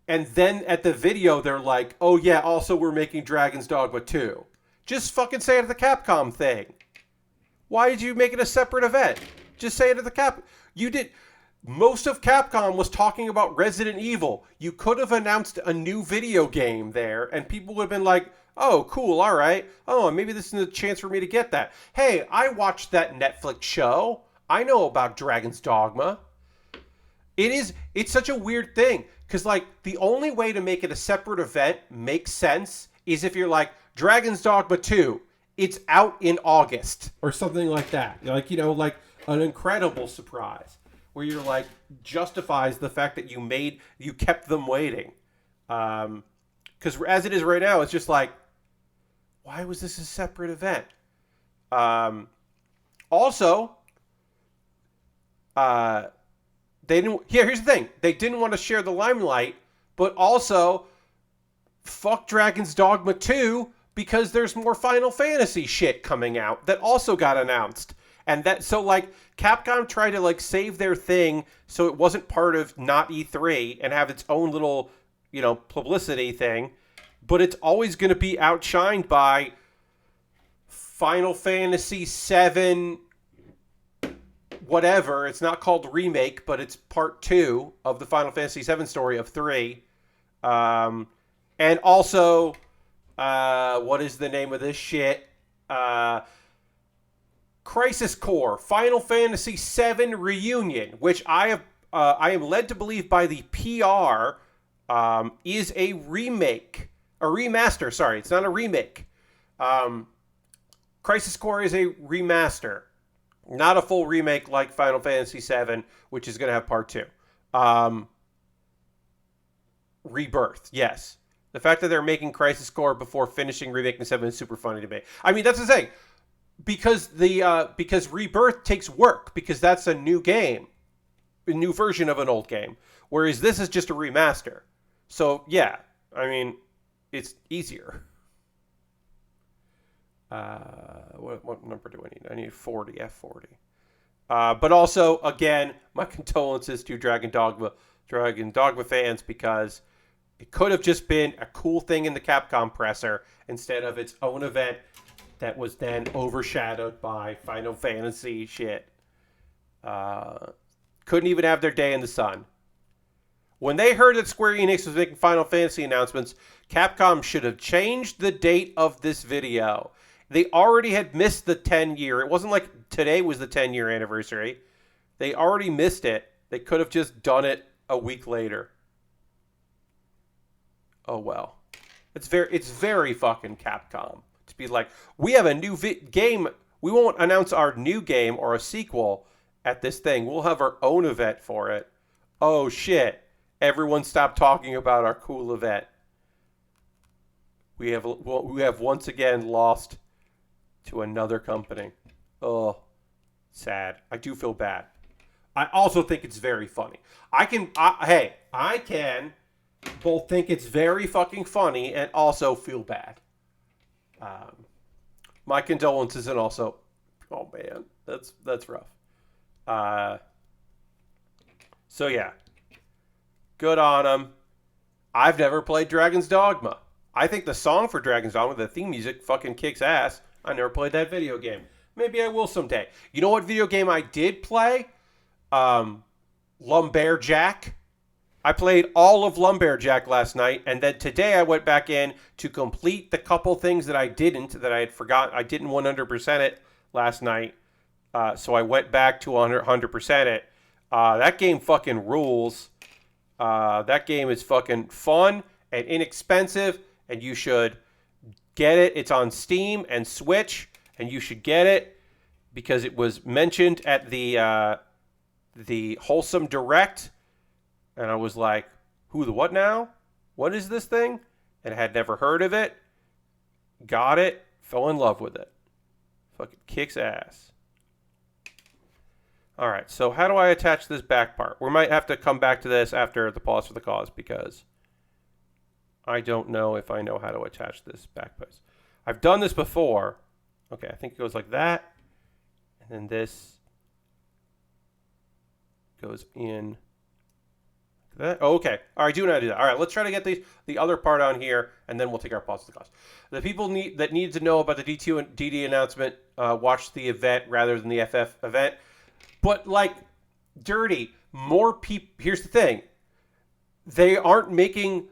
Speaker 1: And then at the video, they're like, oh yeah, also we're making Dragon's Dogma 2. Just fucking say it at the Capcom thing. Why did you make it a separate event? Just say it at the You did. Most of Capcom was talking about Resident Evil. You could have announced a new video game there, and people would have been like, oh, cool, all right. Oh, maybe this is a chance for me to get that. Hey, I watched that Netflix show. I know about Dragon's Dogma. It's such a weird thing. Because, like, the only way to make it a separate event makes sense is if you're like, Dragon's Dogma 2, it's out in August. Or something like that. Like, you know, like an incredible surprise. Where you're like, justifies the fact that you kept them waiting. Because as it is right now, it's just like, why was this a separate event? Also, they didn't. Here's the thing: they didn't want to share the limelight, but also, fuck Dragon's Dogma 2 because there's more Final Fantasy shit coming out that also got announced, and that so like Capcom tried to like save their thing so it wasn't part of not E3 and have its own little publicity thing, but it's always going to be outshined by Final Fantasy 7. Whatever, it's not called remake, but it's part 2 of the Final Fantasy VII story of 3. And also, what is the name of this shit? Crisis Core, Final Fantasy VII Reunion, which I am led to believe by the PR is a remake. A remaster, sorry, it's not a remake. Crisis Core is a remaster. Not a full remake like Final Fantasy VII, which is going to have part 2. Rebirth, yes. The fact that they're making Crisis Core before finishing remaking 7 is super funny to me. I mean, that's the thing. Because Rebirth takes work, because that's a new game. A new version of an old game. Whereas this is just a remaster. So, yeah. I mean, it's easier. What number do I need? I need 40, F40. But also, again, my condolences to Dragon Dogma fans, because it could have just been a cool thing in the Capcom presser instead of its own event that was then overshadowed by Final Fantasy shit. Couldn't even have their day in the sun. When they heard that Square Enix was making Final Fantasy announcements, Capcom should have changed the date of this video. They already had missed the 10-year. It wasn't like today was the 10-year anniversary. They already missed it. They could have just done it a week later. Oh well. It's very fucking Capcom to be like, we have a new game. We won't announce our new game or a sequel at this thing. We'll have our own event for it. Oh shit. Everyone stop talking about our cool event. We have once again lost to another company. Oh, sad. I do feel bad. I also think it's very funny. I can both think it's very fucking funny and also feel bad. My condolences, and also, oh man, that's rough. So yeah, good on them. I've never played Dragon's Dogma. I think the song for Dragon's Dogma, the theme music, fucking kicks ass. I never played that video game. Maybe I will someday. You know what video game I did play? Lumberjack. I played all of Lumberjack last night, and then today I went back in to complete the couple things that I had forgotten. I didn't 100% it last night, so I went back to 100% it. That game fucking rules. That game is fucking fun and inexpensive, and you should get it. It's on Steam and Switch, and you should get it because it was mentioned at the Wholesome Direct, and I was like, who the what now? What is this thing? And I had never heard of it. Got it. Fell in love with it. Fucking kicks ass. All right, so how do I attach this back part? We might have to come back to this after the pause for the cause, because I don't know if I know how to attach this back piece. I've done this before. Okay, I think it goes like that. And then this goes in. That. Oh, okay. All right, do know how to do that. All right, let's try to get the other part on here, and then we'll take our pause for the cause. The people that need to know about the D2 and DD announcement, watch the event rather than the FF event. But, like, Dirty, more people... Here's the thing. They aren't making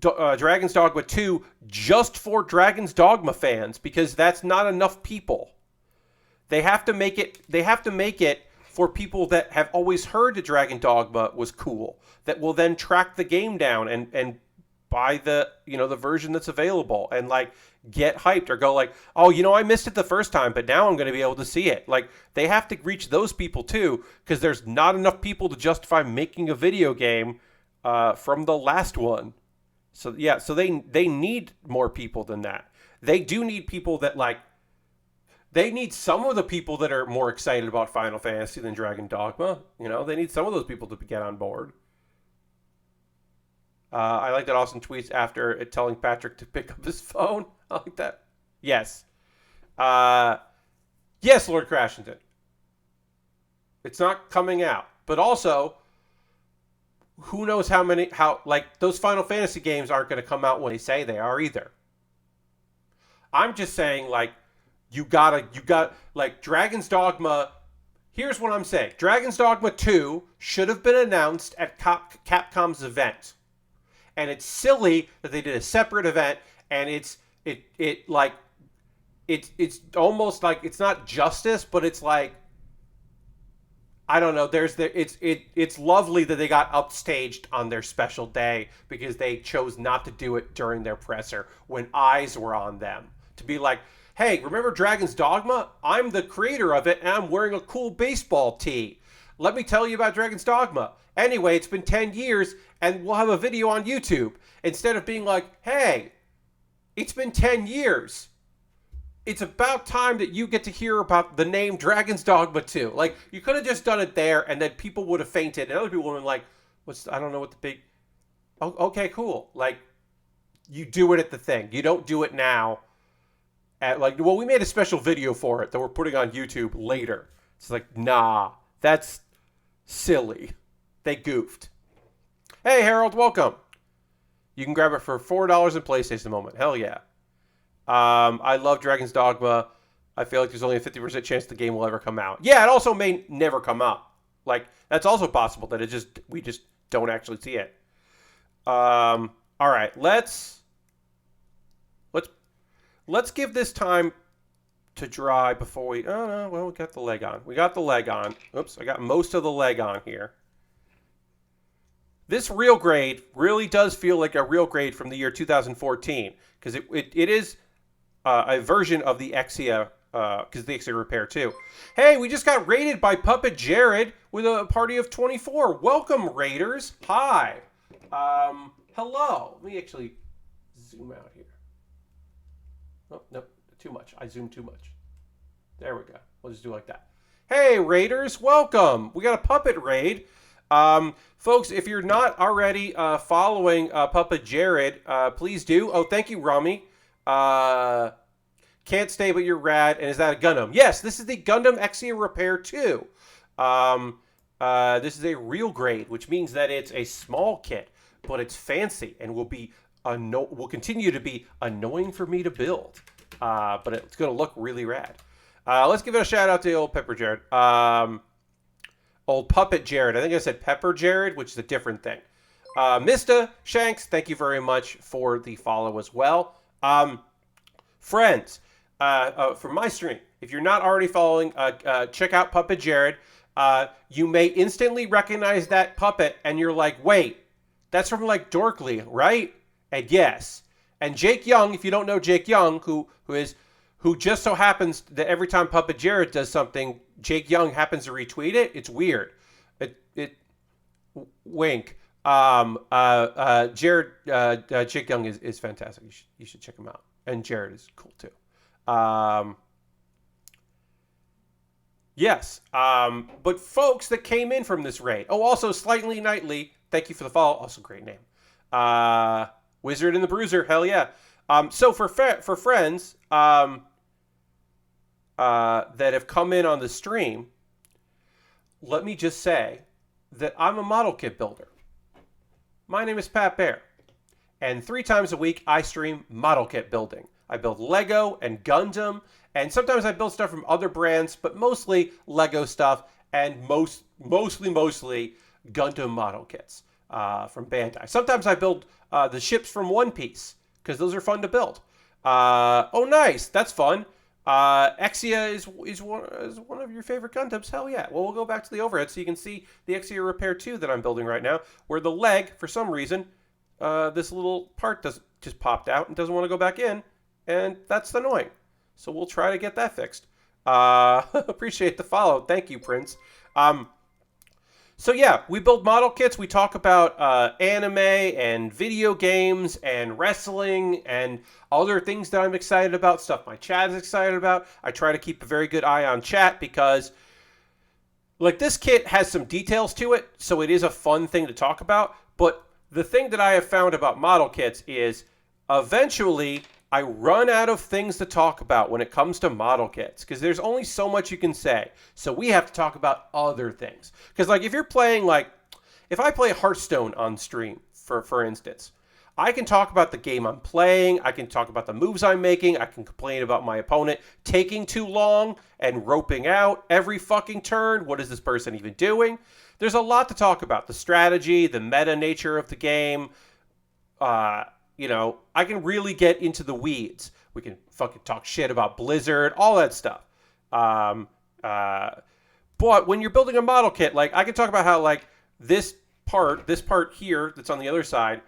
Speaker 1: Dragon's Dogma 2 just for Dragon's Dogma fans, because that's not enough people. They have to make it for people that have always heard that Dragon Dogma was cool, that will then track the game down and buy the version that's available and like get hyped or go like, oh, I missed it the first time, but now I'm going to be able to see it. Like, they have to reach those people too, because there's not enough people to justify making a video game from the last one. So yeah, so they need more people than that. They do need people that like. They need some of the people that are more excited about Final Fantasy than Dragon Dogma. They need some of those people to get on board. I like that Austin tweets after it telling Patrick to pick up his phone. I like that. Yes. Yes, Lord Crashington. It's not coming out. But also, who knows how those Final Fantasy games aren't going to come out when they say they are either. I'm just saying, like, you got like Dragon's Dogma. Here's what I'm saying. Dragon's Dogma 2 should have been announced at Capcom's event. And it's silly that they did a separate event, and it's almost like it's not justice, but it's like, I don't know, it's lovely that they got upstaged on their special day because they chose not to do it during their presser when eyes were on them. To be like, hey, remember Dragon's Dogma? I'm the creator of it, and I'm wearing a cool baseball tee. Let me tell you about Dragon's Dogma. Anyway, it's been 10 years, and we'll have a video on YouTube. Instead of being like, hey, it's been 10 years. It's about time that you get to hear about the name Dragon's Dogma 2. Like, you could have just done it there, and then people would have fainted, and other people would have been like, I don't know what the big... Oh, okay, cool. Like, you do it at the thing. You don't do it now at like, well, we made a special video for it that we're putting on YouTube later. It's like, nah, that's silly. They goofed. Hey, Harold, welcome. You can grab it for $4 in PlayStation at the moment. Hell yeah. I love Dragon's Dogma. I feel like there's only a 50% chance the game will ever come out. Yeah, it also may never come out. Like, that's also possible that we just don't actually see it. All right, let's give this time to dry before we. Oh no, well, we got the leg on. We got the leg on. Oops, I got most of the leg on here. This real grade really does feel like a real grade from the year 2014 because it is a version of the Exia because the Exia Repair too. Hey, we just got raided by Puppet Jared with a party of 24. Welcome, raiders. Hi. Hello. Let me actually zoom out here. Oh, nope, too much. I zoomed too much. There we go. We'll just do it like that. Hey, raiders, welcome. We got a puppet raid. Folks, if you're not already following Puppet Jared, please do. Oh, thank you, Rami. Can't stay, but you're rad. And is that a Gundam? Yes, this is the Gundam Exia Repair 2. This is a real grade, which means that it's a small kit, but it's fancy and will continue to be annoying for me to build. But it's going to look really rad. Let's give it a shout out to old Pepper Jared. Old Puppet Jared. I think I said Pepper Jared, which is a different thing. Mista Shanks, thank you very much for the follow as well. Friends, from my stream, if you're not already following, check out Puppet Jared. You may instantly recognize that puppet, and you're like, wait, that's from like Dorkly, right? And yes. And Jake Young, if you don't know Jake Young, who just so happens that every time Puppet Jared does something, Jake Young happens to retweet it. It's weird. Wink. Jared, Jake Young is fantastic. You should check him out. And Jared is cool too. Yes. But folks that came in from this raid. Oh, also Slightly Nightly. Thank you for the follow. Also great name. Wizard and the Bruiser. Hell yeah. So for friends that have come in on the stream, let me just say that I'm a model kit builder. My name is Pat Baer, and 3 times a week I stream model kit building. I build Lego and Gundam, and sometimes I build stuff from other brands, but mostly Lego stuff and mostly Gundam model kits from Bandai. Sometimes I build the ships from One Piece because those are fun to build. Oh, nice, that's fun. Exia is one of your favorite Gundams. Hell yeah. Well, we'll go back to the overhead so you can see the Exia Repair 2 that I'm building right now, where the leg, for some reason, this little part just popped out and doesn't want to go back in, and that's annoying. So we'll try to get that fixed. Appreciate the follow. Thank you, Prince. So yeah, we build model kits. We talk about anime and video games and wrestling and other things that I'm excited about, stuff my chat is excited about. I try to keep a very good eye on chat because like this kit has some details to it, so it is a fun thing to talk about. But the thing that I have found about model kits is eventually I run out of things to talk about when it comes to model kits because there's only so much you can say. So we have to talk about other things. Because like if you're playing if I play Hearthstone on stream, for instance, I can talk about the game I'm playing. I can talk about the moves I'm making. I can complain about my opponent taking too long and roping out every fucking turn. What is this person even doing? There's a lot to talk about. The strategy, the meta nature of the game, I can really get into the weeds. We can fucking talk shit about Blizzard, all that stuff. But when you're building a model kit, like I can talk about how like this part here that's on the other side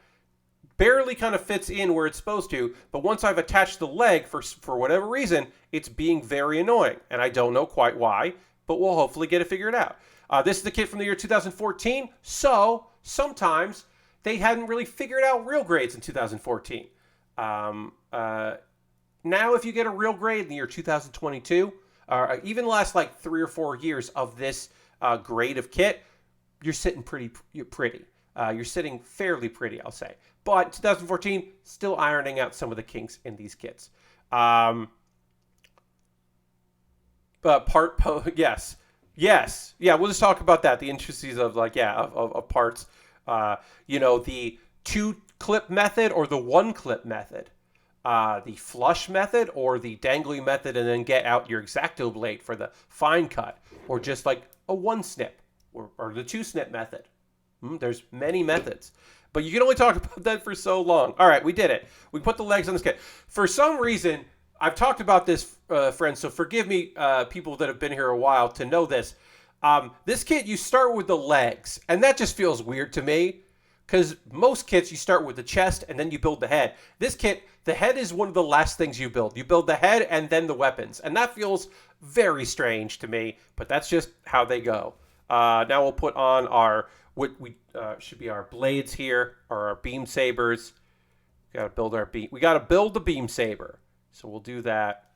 Speaker 1: barely kind of fits in where it's supposed to. But once I've attached the leg for whatever reason, it's being very annoying. And I don't know quite why, but we'll hopefully get it figured out. This is the kit from the year 2014. So sometimes they hadn't really figured out real grades in 2014. Now, if you get a real grade in the year 2022, or even the last like 3 or 4 years of this grade of kit, you're sitting pretty. You're sitting fairly pretty, I'll say. But 2014, still ironing out some of the kinks in these kits. But yes, yes, yeah. We'll just talk about that. The intricacies of of parts. The 2-clip method or the 1-clip method. The flush method or the dangly method, and then get out your X-Acto blade for the fine cut, or just like a 1-snip or the 2-snip method. There's many methods, but you can only talk about that for so long. All right, we did it. We put the legs on this kit. For some reason, I've talked about this, friends, so forgive me, people that have been here a while, to know this. This kit, you start with the legs, and that just feels weird to me, because most kits, you start with the chest, and then you build the head. This kit, the head is one of the last things you build. You build the head and then the weapons, and that feels very strange to me, but that's just how they go. Now we'll put on our, what we should be our blades here, or our beam sabers. We gotta build the beam saber. So we'll do that.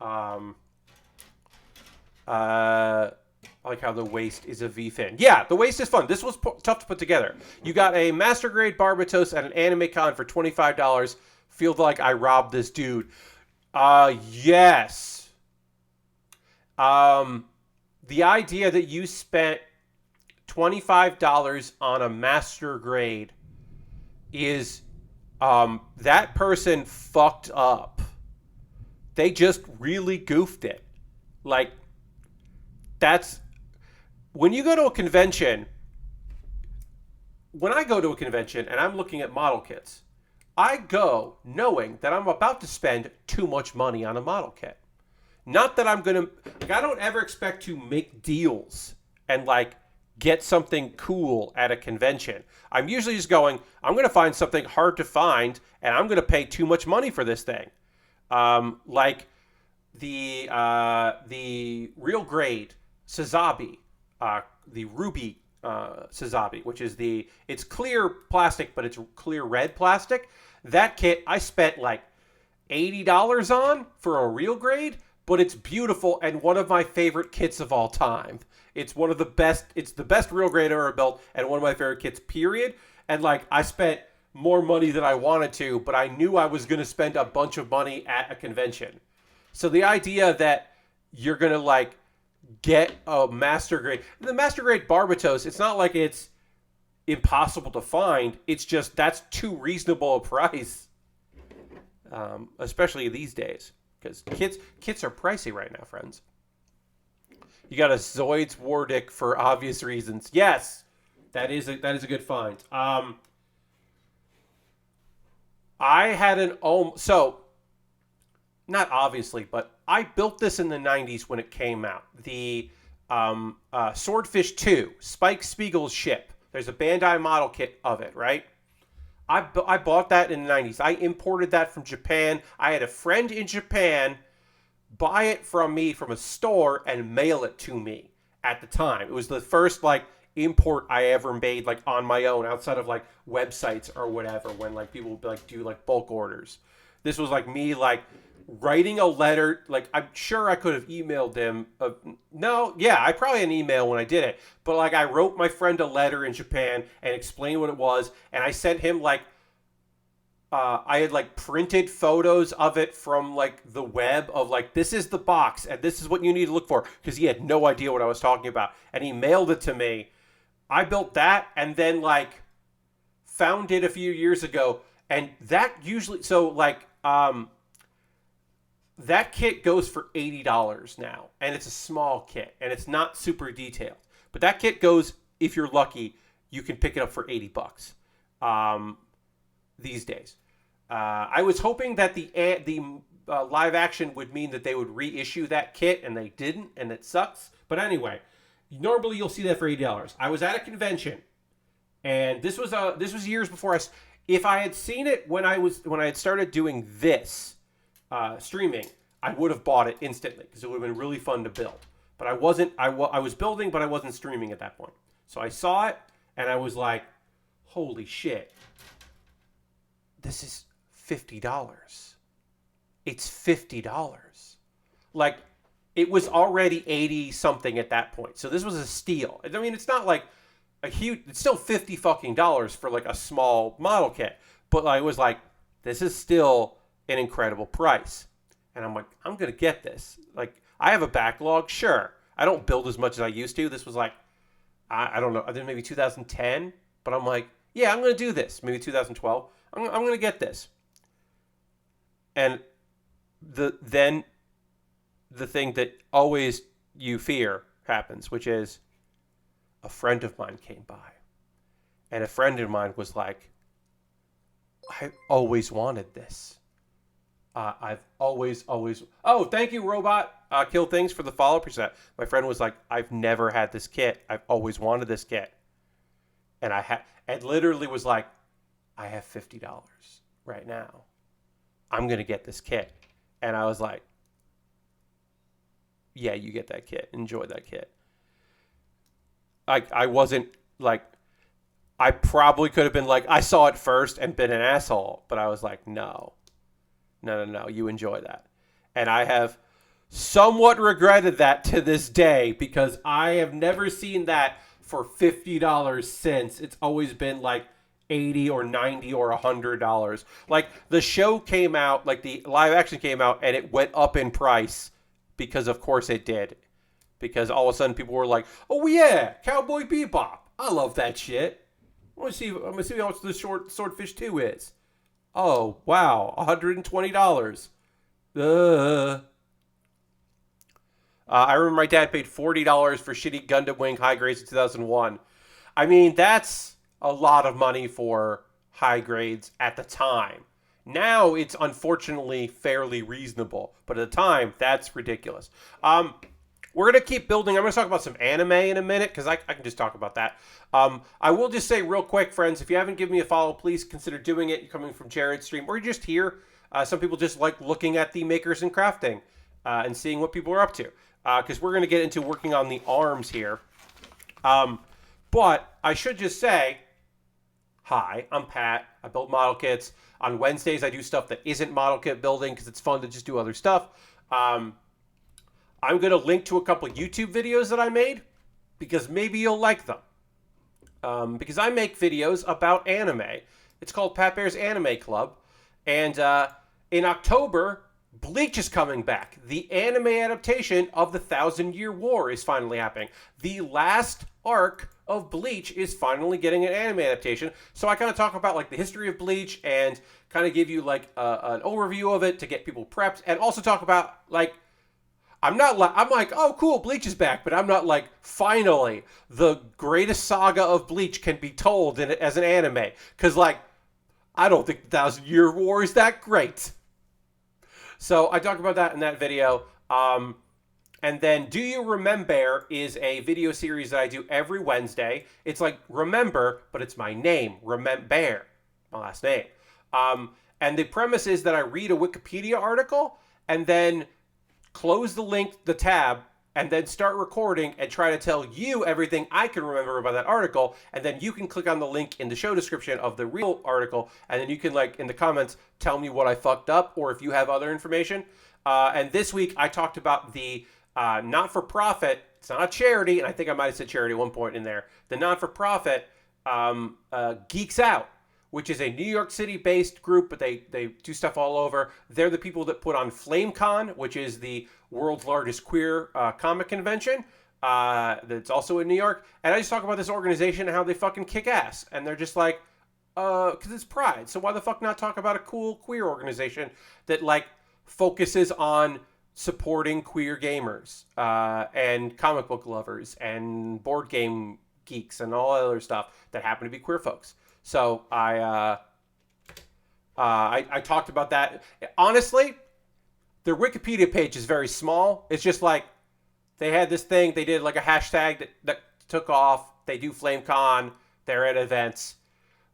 Speaker 1: I like how the waist is a V-fin. Yeah, the waist is fun. This was tough to put together. You got a Master Grade Barbatos at an Anime Con for $25. Feel like I robbed this dude. Yes. The idea that you spent $25 on a Master Grade is, that person fucked up. They just really goofed it. Like, that's... When you go to a convention, when I go to a convention and I'm looking at model kits, I go knowing that I'm about to spend too much money on a model kit. Not that I'm going to... Like, I don't ever expect to make deals and, like, get something cool at a convention. I'm usually just going, I'm going to find something hard to find, and I'm going to pay too much money for this thing. Like the real grade Sazabi, the Ruby Sazabi, which is it's clear plastic, but it's clear red plastic. That kit I spent like $80 on for a real grade, but it's beautiful and one of my favorite kits of all time. It's one of the best. It's the best real grade ever built, and one of my favorite kits, period. And like, I spent more money than I wanted to, but I knew I was going to spend a bunch of money at a convention. So the idea that you're going to like get a master grade, the master grade Barbatos, it's not like it's impossible to find. It's just that's too reasonable a price, especially these days, because kits are pricey right now, friends. You got a Zoids Wardick for obvious reasons. Yes, that is a good find. I had so not obviously, but I built this in the 90s when it came out. The Swordfish 2, Spike Spiegel's ship. There's a Bandai model kit of it, right? I bought that in the 90s. I imported that from Japan. I had a friend in Japan buy it from me from a store and mail it to me at the time. It was the first like import I ever made like on my own outside of like websites or whatever, when like people would like do like bulk orders. This was like me like writing a letter. Like, I'm sure I could have emailed him. I probably had an email when I did it, but like I wrote my friend a letter in Japan and explained what it was, and I sent him like I had like printed photos of it from like the web of like, this is the box and this is what you need to look for, because he had no idea what I was talking about, and he mailed it to me. I built that and then like found it a few years ago, and that usually that kit goes for $80 now, and it's a small kit and it's not super detailed, but that kit goes, if you're lucky, you can pick it up for $80 these days. I was hoping that the live action would mean that they would reissue that kit, and they didn't, and it sucks. But anyway, normally you'll see that for $80. I was at a convention, and this was years before if I had seen it when I had started doing this streaming, I would have bought it instantly, because it would have been really fun to build. But I wasn't. I was building, but I wasn't streaming at that point. So I saw it, and I was like, "Holy shit! This is $50. It's $50. Like, it was already 80 something at that point. So this was a steal. I mean, it's not like a huge. It's still $50 for like a small model kit, but I was like, this is still an incredible price, and I'm like, I'm gonna get this. Like, I have a backlog, sure. I don't build as much as I used to. This was like, I don't know, I think maybe 2010, but I'm like, yeah, I'm gonna do this. Maybe 2012. I'm gonna get this, and then the thing that always you fear happens, which is a friend of mine came by, and a friend of mine was like, I always wanted this. I've always. Oh, thank you, Robot Kill Things, for the follow percent. My friend was like, I've never had this kit. I've always wanted this kit, and and literally was like, I have $50 right now. I'm gonna get this kit, and I was like, yeah, you get that kit. Enjoy that kit. I wasn't like, I probably could have been like, I saw it first and been an asshole, but I was like, no, you enjoy that. And I have somewhat regretted that to this day, because I have never seen that for $50 since. It's always been like 80 or 90 or $100. Like, the show came out, like the live action came out, and it went up in price because of course it did. Because all of a sudden people were like, oh yeah, Cowboy Bebop. I love that shit. I'm gonna see how much the Swordfish 2 is. Oh, wow, $120. I remember my dad paid $40 for shitty Gundam Wing high grades in 2001. I mean, that's a lot of money for high grades at the time. Now it's unfortunately fairly reasonable, but at the time, that's ridiculous. We're going to keep building. I'm going to talk about some anime in a minute, because I can just talk about that. I will just say real quick, friends, if you haven't given me a follow, please consider doing it. You're coming from Jared's stream, or you're just here. Some people just like looking at the makers and crafting and seeing what people are up to, because we're going to get into working on the arms here. But I should just say, hi, I'm Pat. I build model kits. On Wednesdays, I do stuff that isn't model kit building because it's fun to just do other stuff. I'm going to link to a couple YouTube videos that I made, because maybe you'll like them. Because I make videos about anime. It's called Pat Bear's Anime Club. And in October, Bleach is coming back. The anime adaptation of the 1,000-Year War is finally happening. The last arc of Bleach is finally getting an anime adaptation. So I kind of talk about like the history of Bleach and kind of give you like an overview of it to get people prepped, and also talk about like, I'm like, oh cool, Bleach is back, but I'm not like, finally the greatest saga of Bleach can be told as an anime, because like, I don't think the 1,000-Year War is that great. So I talk about that in that video. And then Do You Remembaer is a video series that I do every Wednesday. It's like Remember, but it's my name, Remembaer, my last name. And the premise is that I read a Wikipedia article and then close the tab, and then start recording and try to tell you everything I can remember about that article. And then you can click on the link in the show description of the real article, and then you can, like, in the comments, tell me what I fucked up, or if you have other information. And this week I talked about the not-for-profit, it's not a charity, and I think I might have said charity at one point in there, the not-for-profit Geeks Out, which is a New York City-based group, but they do stuff all over. They're the people that put on FlameCon, which is the world's largest queer comic convention. That's also in New York. And I just talk about this organization and how they fucking kick ass. And they're just like, because it's Pride. So why the fuck not talk about a cool queer organization that, like, focuses on supporting queer gamers and comic book lovers and board game geeks and all other stuff that happen to be queer folks. So I talked about that. Honestly, their Wikipedia page is very small. It's just like they had this thing. They did like a hashtag that took off. They do FlameCon. They're at events.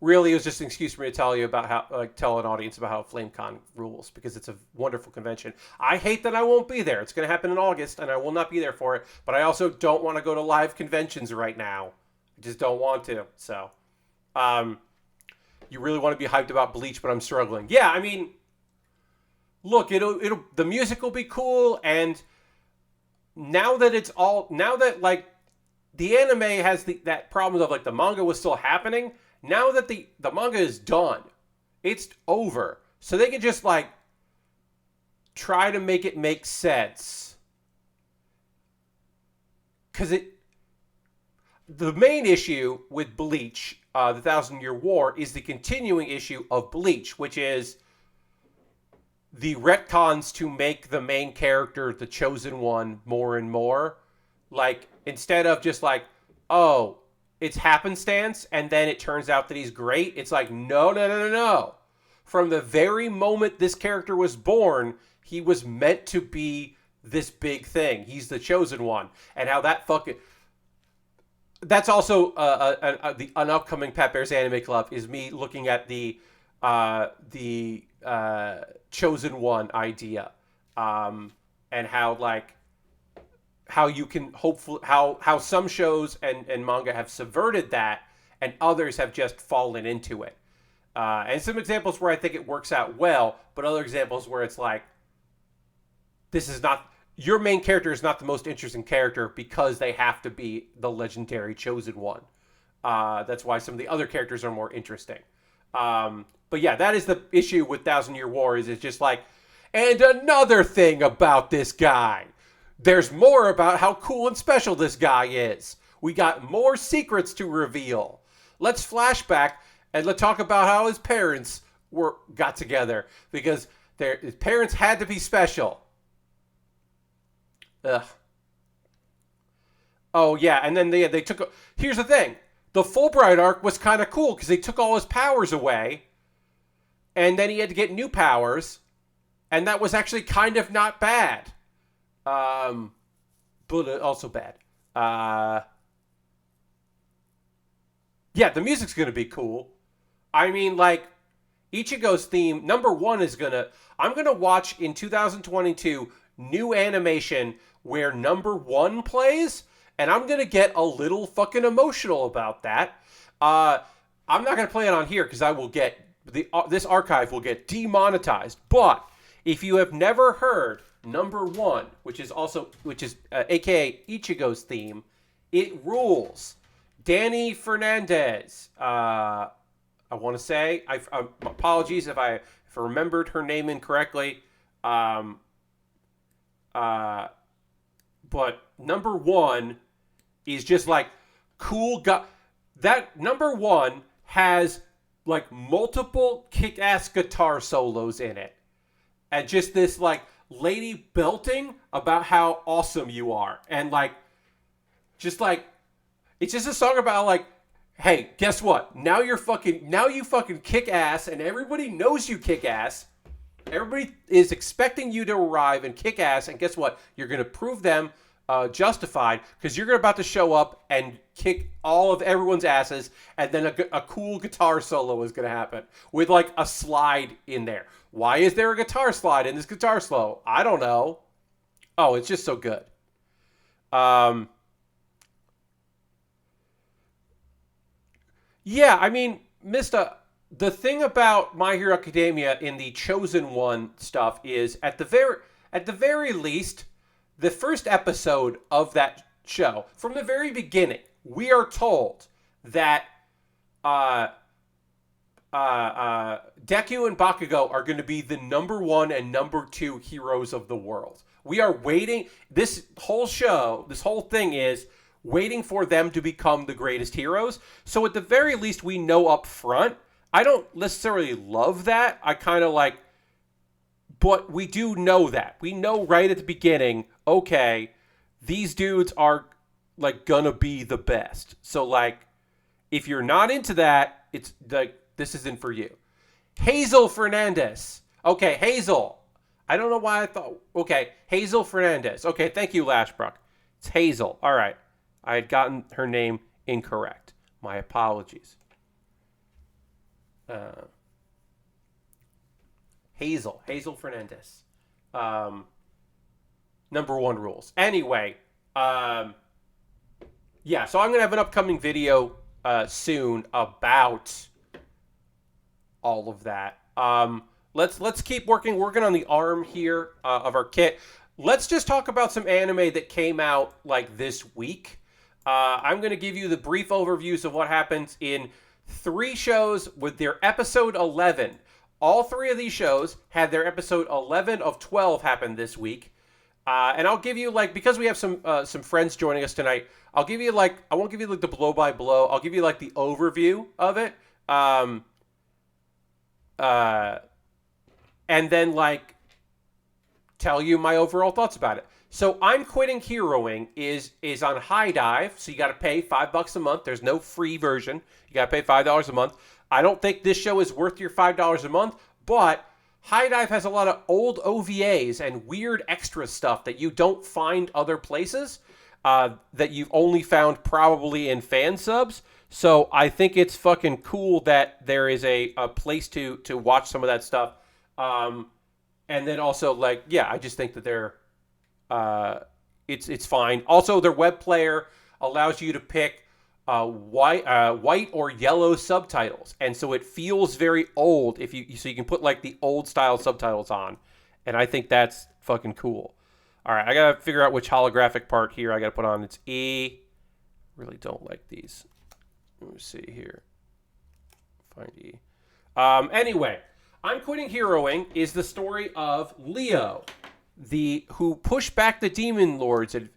Speaker 1: Really, it was just an excuse for me to tell you about how, like, tell an audience about how FlameCon rules, because it's a wonderful convention. I hate that I won't be there. It's going to happen in August, and I will not be there for it. But I also don't want to go to live conventions right now. I just don't want to. So, you really want to be hyped about Bleach, but I'm struggling. Yeah, I mean, look, the music will be cool, and now that like the anime has that problem of like the manga was still happening. Now that the manga is done, it's over. So they can just like try to make it make sense. Because the main issue with Bleach, the Thousand Year War, is the continuing issue of Bleach, which is the retcons to make the main character the chosen one more and more. Like, instead of just like, oh, it's happenstance, and then it turns out that he's great, it's like, no, no, no, no, no. From the very moment this character was born, he was meant to be this big thing. He's the chosen one. And how that fucking... That's also an upcoming Pat Bear's Anime Club, is me looking at the chosen one idea, and how like how you can hopefully how some shows and manga have subverted that, and others have just fallen into it. And some examples where I think it works out well, but other examples where it's like, this is not, your main character is not the most interesting character because they have to be the legendary chosen one. That's why some of the other characters are more interesting. But yeah, that is the issue with Thousand Year War, is it's just like, and another thing about this guy. There's more about how cool and special this guy is. We got more secrets to reveal. Let's flashback and let's talk about how his parents got together, because his parents had to be special. Ugh. Oh yeah, and then they took. Here's the thing: the Fulbright arc was kind of cool because they took all his powers away, and then he had to get new powers, and that was actually kind of not bad, but also bad. Yeah, the music's gonna be cool. I mean, like, Ichigo's theme #1 is gonna. I'm gonna watch in 2022 new animation where #1 plays, and I'm gonna get a little fucking emotional about that. I'm not gonna play it on here because I will get this archive will get demonetized. But if you have never heard #1, which is AKA Ichigo's theme, it rules. Danny Fernandez. I want to say, apologies if I remembered her name incorrectly. But #1 is just like cool. That #1 has like multiple kick-ass guitar solos in it, and just this like lady belting about how awesome you are, and like just like it's just a song about like, hey, guess what? Now you fucking kick ass, and everybody knows you kick ass. Everybody is expecting you to arrive and kick ass, and guess what? You're going to prove them justified, because you're about to show up and kick all of everyone's asses, and then a cool guitar solo is going to happen with like a slide in there. Why is there a guitar slide in this guitar solo? I don't know. Oh, it's just so good. Yeah, I mean, Mista, the thing about My Hero Academia in the Chosen One stuff is at the very least, the first episode of that show, from the very beginning, we are told that Deku and Bakugo are going to be the #1 and #2 heroes of the world. We are waiting. This whole show, this whole thing is waiting for them to become the greatest heroes. So at the very least, we know up front. I don't necessarily love that. I kind of like, but we do know that. We know right at the beginning, okay, these dudes are like gonna be the best. So like, if you're not into that, it's like, this isn't for you. Hazel Fernandez. Okay, Hazel. I don't know why I thought, okay, Hazel Fernandez. Okay, thank you, Lashbrook. It's Hazel. All right. I had gotten her name incorrect. My apologies. Hazel Fernandez. #1 rules. Anyway, yeah, so I'm going to have an upcoming video soon about all of that. Let's keep working on the arm here of our kit. Let's just talk about some anime that came out like this week. I'm going to give you the brief overviews of what happens in 3 shows with their episode 11. All 3 of these shows had their episode 11 of 12 happen this week. And I'll give you, like, because we have some friends joining us tonight, I'll give you, like, I won't give you, like, the blow by blow. I'll give you, like, the overview of it. And then, like, tell you my overall thoughts about it. So I'm Quitting Heroing is on High Dive, so you got to pay $5 a month. There's no free version. You got to pay $5 a month. I don't think this show is worth your $5 a month, but High Dive has a lot of old OVAs and weird extra stuff that you don't find other places, that you've only found probably in fan subs. So I think it's fucking cool that there is a place to watch some of that stuff. And then also, like, yeah, I just think that they're it's fine. Also, their web player allows you to pick white or yellow subtitles, and so it feels very old. So you can put like the old style subtitles on, and I think that's fucking cool. All right, I gotta figure out which holographic part here I gotta put on. It's E. Really don't like these. Let me see here. Find E. Anyway, I'm Quitting Heroing is the story of Leo, who pushed back the demon lords, or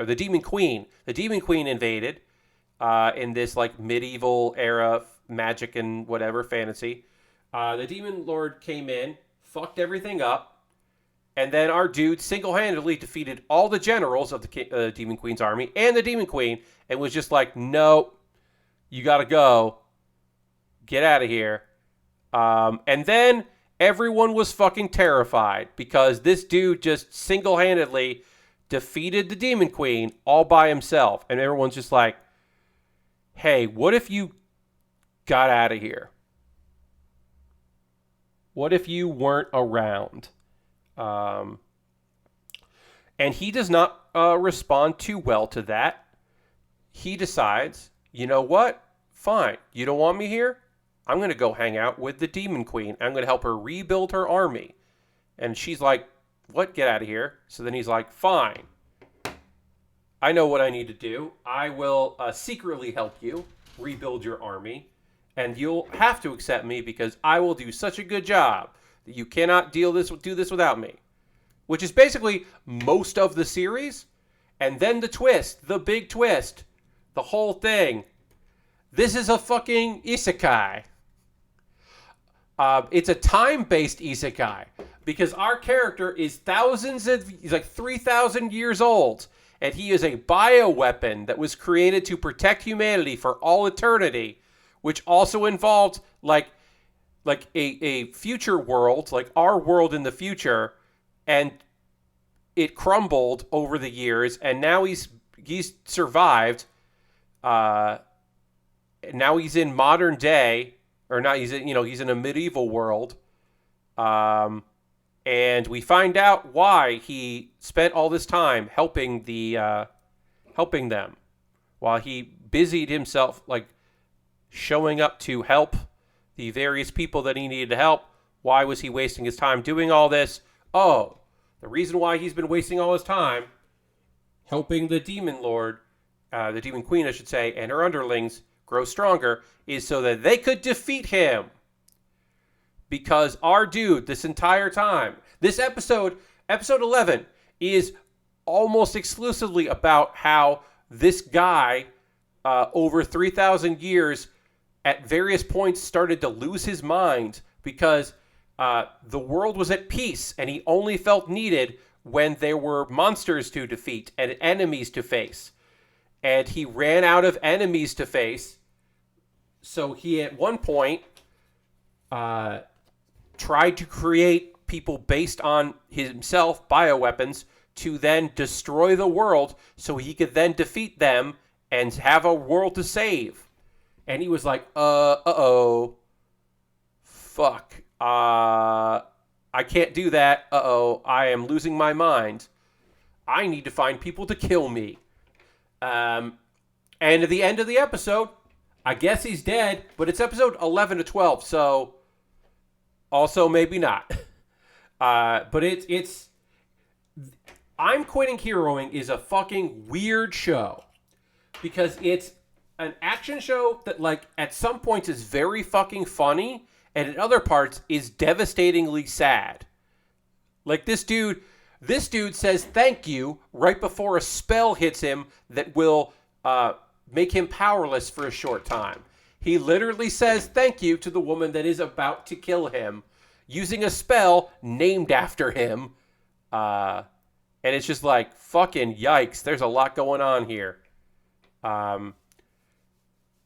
Speaker 1: the demon queen. The demon queen invaded in this like medieval era magic and whatever fantasy. The demon lord came in, fucked everything up, and then our dude single-handedly defeated all the generals of the demon queen's army and the demon queen, and was just like, no, you gotta go, get out of here. And then everyone was fucking terrified because this dude just single-handedly defeated the Demon Queen all by himself. And everyone's just like, hey, what if you got out of here? What if you weren't around? And he does not respond too well to that. He decides, you know what? Fine. You don't want me here? I'm going to go hang out with the Demon Queen. I'm going to help her rebuild her army. And she's like, what? Get out of here. So then he's like, fine. I know what I need to do. I will secretly help you rebuild your army. And you'll have to accept me because I will do such a good job that you cannot do this without me. Which is basically most of the series. And then the twist, the big twist, the whole thing. This is a fucking isekai. It's a time-based isekai because our character is he's like 3,000 years old, and he is a bioweapon that was created to protect humanity for all eternity, which also involved like a future world, like our world in the future, and it crumbled over the years, and now he's survived. Now he's in modern day. Or not, he's in a medieval world, and we find out why he spent all this time helping them, while he busied himself like showing up to help the various people that he needed to help. Why was he wasting his time doing all this? Oh, the reason why he's been wasting all his time helping the demon lord, the demon queen, I should say, and her underlings grow stronger is so that they could defeat him. Because our dude, this entire time, this episode 11, is almost exclusively about how this guy, over 3,000 years, at various points started to lose his mind because the world was at peace and he only felt needed when there were monsters to defeat and enemies to face. And he ran out of enemies to face. So he, at one point, tried to create people based on himself, bioweapons, to then destroy the world so he could then defeat them and have a world to save. And he was like, fuck. I can't do that. I am losing my mind. I need to find people to kill me. And at the end of the episode, I guess he's dead, but it's episode 11 to 12, so also maybe not. But it's I'm Quitting Heroing is a fucking weird show because it's an action show that, like, at some points is very fucking funny, and at other parts is devastatingly sad. Like, this dude says thank you right before a spell hits him that will make him powerless for a short time. He literally says thank you to the woman that is about to kill him using a spell named after him. And it's just like, fucking yikes. There's a lot going on here. And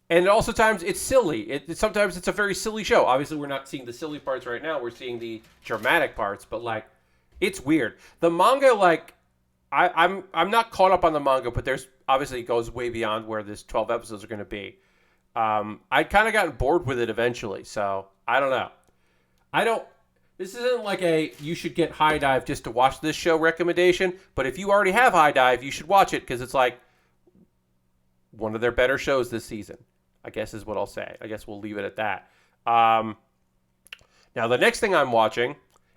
Speaker 1: also times it's silly. Sometimes it's a very silly show. Obviously, we're not seeing the silly parts right now. We're seeing the dramatic parts. But, like, it's weird. The manga, like, I'm not caught up on the manga, but there's obviously it goes way beyond where this 12 episodes are going to be. I kind of gotten bored with it eventually, so I don't know. This isn't like a you should get High Dive just to watch this show recommendation, but if you already have High Dive, you should watch it because it's like one of their better shows this season, I guess is what I'll say. I guess we'll leave it at that. Now, the next thing I'm watching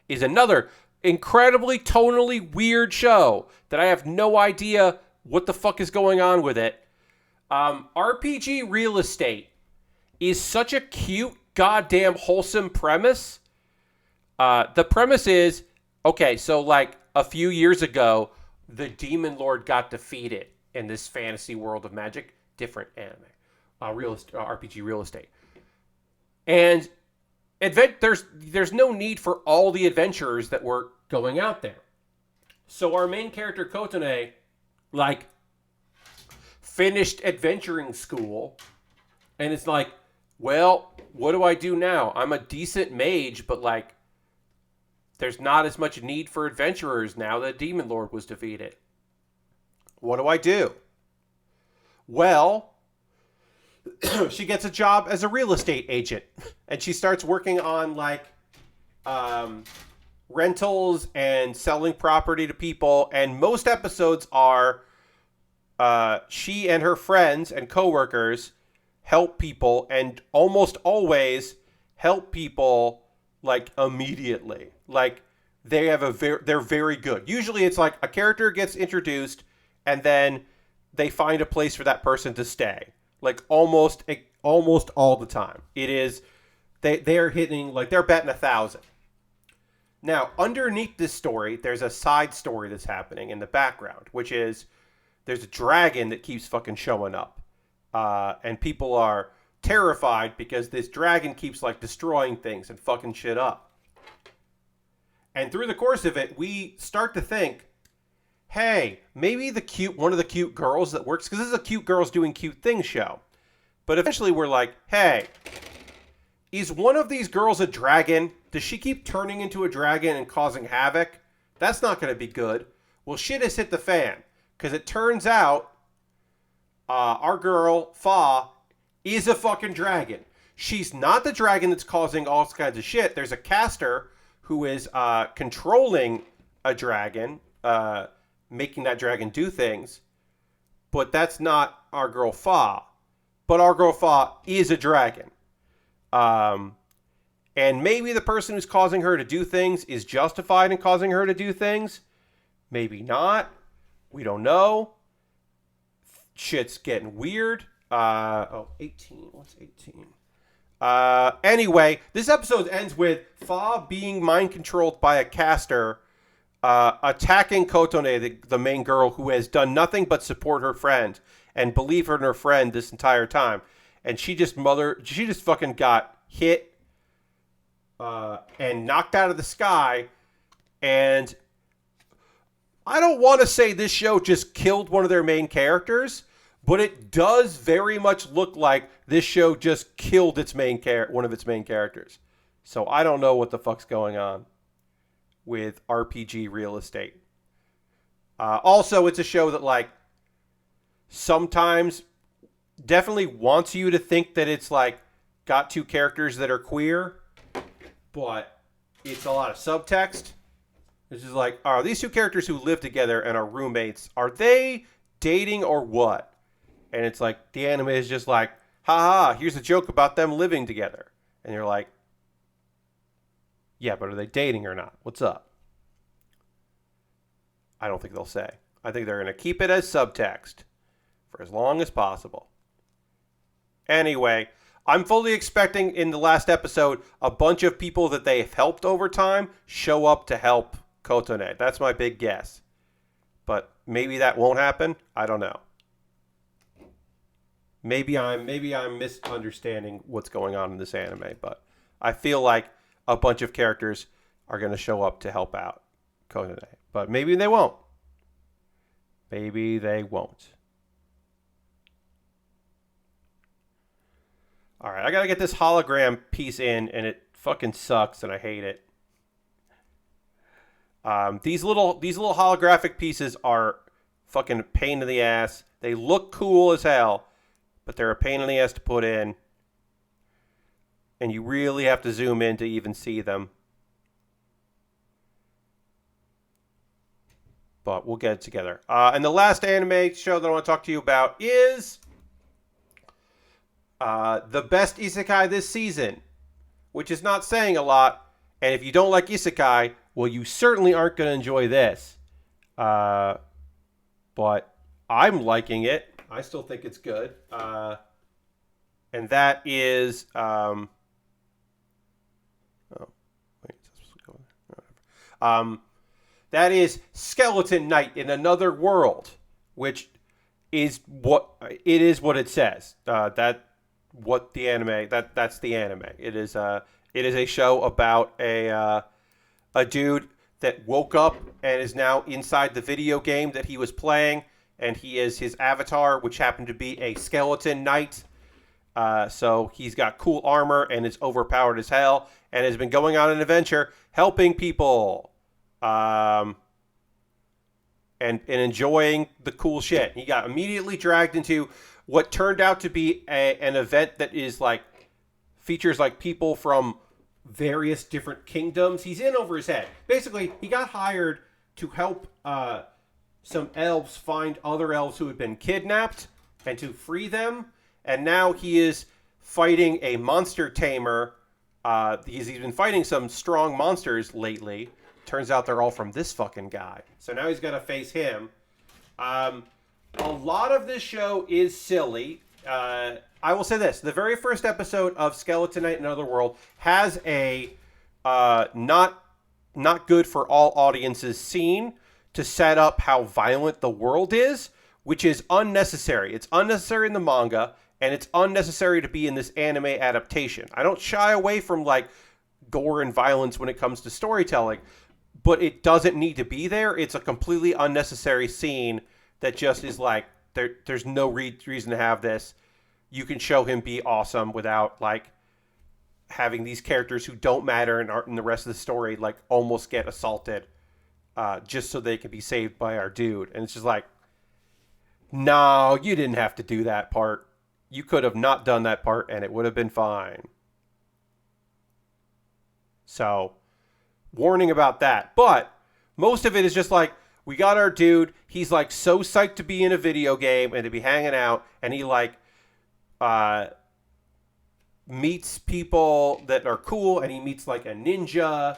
Speaker 1: is another incredibly tonally weird show that I have no idea what the fuck is going on with it. RPG Real Estate is such a cute, goddamn wholesome premise. The premise is, okay, so like a few years ago, the Demon Lord got defeated in this fantasy world of magic, different anime, RPG Real Estate. And there's no need for all the adventurers that were going out there. So our main character, Kotone, like, finished adventuring school, and it's like, well, what do I do now? I'm a decent mage, but, like, there's not as much need for adventurers now that Demon Lord was defeated. What do I do? Well, she gets a job as a real estate agent, and she starts working on, like, rentals and selling property to people, and most episodes are she and her friends and coworkers help people, and almost always help people, like, immediately. Like, they're very good. Usually it's like a character gets introduced and then they find a place for that person to stay. Like, almost all the time. It is, they're hitting, like, they're betting 1,000. Now, underneath this story, there's a side story that's happening in the background, which is there's a dragon that keeps fucking showing up. And people are terrified because this dragon keeps, like, destroying things and fucking shit up. And through the course of it, we start to think, hey, maybe one of the cute girls that works, because this is a cute girls doing cute things show. But eventually we're like, hey, is one of these girls a dragon? Does she keep turning into a dragon and causing havoc? That's not going to be good. Well, shit has hit the fan. Because it turns out our girl, Fa, is a fucking dragon. She's not the dragon that's causing all kinds of shit. There's a caster who is controlling a dragon, making that dragon do things. But that's not our girl, Fa. But our girl, Fa, is a dragon. And maybe the person who's causing her to do things is justified in causing her to do things. Maybe not. We don't know. Shit's getting weird. 18. What's 18? Anyway, this episode ends with Fa being mind-controlled by a caster, attacking Kotone, the main girl, who has done nothing but support her friend and believe her in her friend this entire time. And she just fucking got hit and knocked out of the sky. And I don't want to say this show just killed one of their main characters, but it does very much look like this show just killed one of its main characters. So I don't know what the fuck's going on with RPG Real Estate. Also, it's a show that, like, sometimes definitely wants you to think that it's, like, got two characters that are queer, but it's a lot of subtext. It's just like, are these two characters who live together and are roommates, are they dating or what? And it's like, the anime is just like, haha, here's a joke about them living together. And you're like, yeah, but are they dating or not? What's up? I don't think they'll say. I think they're going to keep it as subtext. for as long as possible. Anyway, I'm fully expecting in the last episode a bunch of people that they've helped over time show up to help Kotone. That's my big guess. But maybe that won't happen. I don't know. Maybe I'm misunderstanding what's going on in this anime, but I feel like a bunch of characters are going to show up to help out Kotone. But maybe they won't. Maybe they won't. All right, I got to get this hologram piece in, and it fucking sucks, and I hate it. These little holographic pieces are fucking pain in the ass. They look cool as hell, but they're a pain in the ass to put in. And you really have to zoom in to even see them. But we'll get it together. And the last anime show that I want to talk to you about is the best isekai this season, which is not saying a lot. And if you don't like isekai, well, you certainly aren't going to enjoy this. But I'm liking it. I still think it's good. And that is... that is Skeleton Knight in Another World, which is what it says. That's the anime. It is a show about a dude that woke up and is now inside the video game that he was playing, and he is his avatar, which happened to be a skeleton knight. So he's got cool armor and is overpowered as hell, and has been going on an adventure helping people, and enjoying the cool shit. He got immediately dragged into what turned out to be an event that is like features like people from various different kingdoms. He's in over his head. Basically, he got hired to help some elves find other elves who had been kidnapped and to free them. And now he is fighting a monster tamer. He's been fighting some strong monsters lately. Turns out they're all from this fucking guy. So now he's got to face him. A lot of this show is silly. I will say this. The very first episode of Skeleton Knight in Another World has a not good for all audiences scene to set up how violent the world is, which is unnecessary. It's unnecessary in the manga, and it's unnecessary to be in this anime adaptation. I don't shy away from like gore and violence when it comes to storytelling, but it doesn't need to be there. It's a completely unnecessary scene that just is like, there's no reason to have this. You can show him be awesome without like having these characters who don't matter and aren't in the rest of the story like almost get assaulted just so they can be saved by our dude. And it's just like, no, you didn't have to do that part. You could have not done that part and it would have been fine. So, warning about that. But most of it is just like, we got our dude. He's like so psyched to be in a video game and to be hanging out. And he like meets people that are cool. And he meets like a ninja,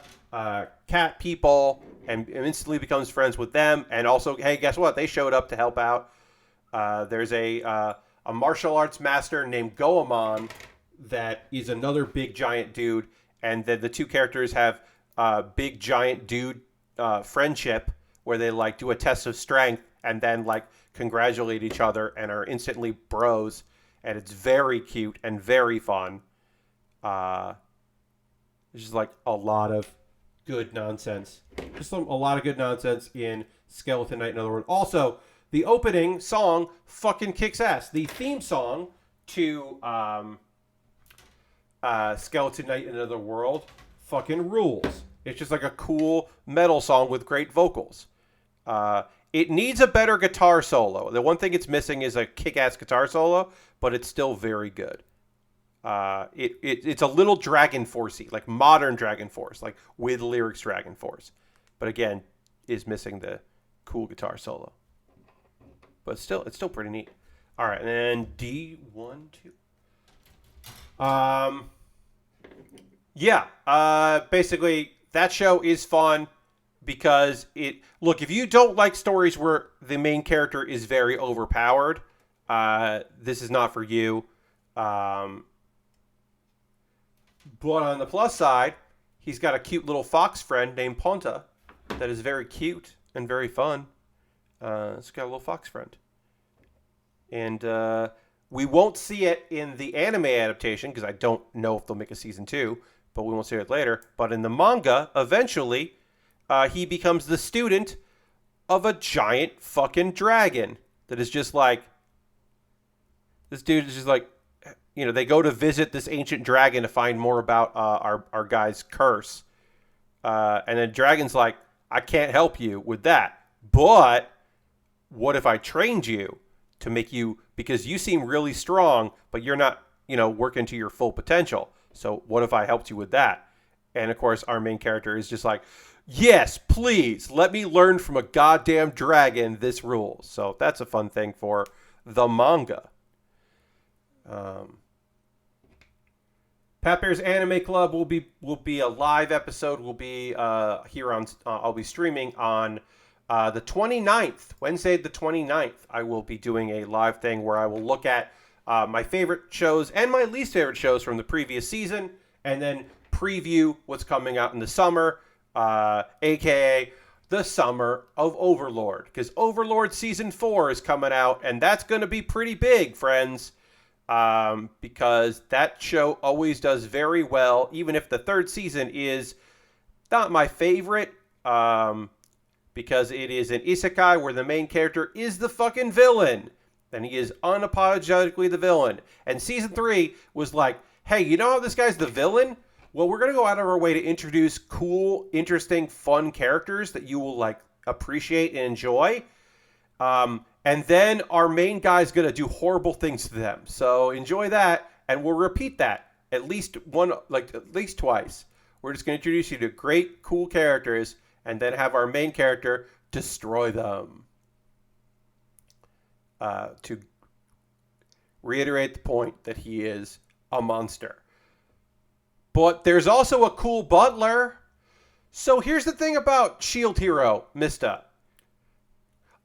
Speaker 1: cat people, and instantly becomes friends with them. And also, hey, guess what? They showed up to help out. There's a martial arts master named Goemon that is another big giant dude. And then the two characters have big giant dude friendship where they like do a test of strength and then like congratulate each other and are instantly bros. And it's very cute and very fun. There's just like a lot of good nonsense. Just a lot of good nonsense in Skeleton Knight in Another World. Also, the opening song fucking kicks ass. The theme song to Skeleton Knight in Another World fucking rules. It's just like a cool metal song with great vocals. It needs a better guitar solo. The one thing it's missing is a kick-ass guitar solo, but it's still very good. It's a little Dragon Force-y, like modern Dragon Force, like with lyrics Dragon Force. But again, is missing the cool guitar solo. But still, it's still pretty neat. All right, and then D1, 2. Basically, that show is fun because if you don't like stories where the main character is very overpowered, this is not for you. But on the plus side, he's got a cute little fox friend named Ponta that is very cute and very fun. It's got a little fox friend. And we won't see it in the anime adaptation because I don't know if they'll make a season 2, but we won't see it later. But in the manga, eventually, he becomes the student of a giant fucking dragon that is just like, this dude is just like, you know, they go to visit this ancient dragon to find more about our guy's curse. And then dragon's like, I can't help you with that. But what if I trained you to make you, because you seem really strong, but you're not, you know, working to your full potential. So what if I helped you with that? And of course, our main character is just like, yes, please, let me learn from a goddamn dragon this rules. So that's a fun thing for the manga. Pat Bear's Anime Club will be a live episode. Will be here on. I'll be streaming on the 29th, Wednesday the 29th. I will be doing a live thing where I will look at my favorite shows and my least favorite shows from the previous season, and then preview what's coming out in the summer, aka the summer of Overlord, because Overlord season 4 is coming out, and that's going to be pretty big, friends. Because that show always does very well, even if the third season is not my favorite, because it is an isekai where the main character is the fucking villain, and he is unapologetically the villain. And season 3 was like, hey, you know how this guy's the villain? Well, we're going to go out of our way to introduce cool, interesting, fun characters that you will like appreciate and enjoy. And then our main guy's going to do horrible things to them. So enjoy that, and we'll repeat that at least twice. We're just going to introduce you to great, cool characters, and then have our main character destroy them. To reiterate the point that he is a monster. But there's also a cool butler. So here's the thing about Shield Hero, Mista.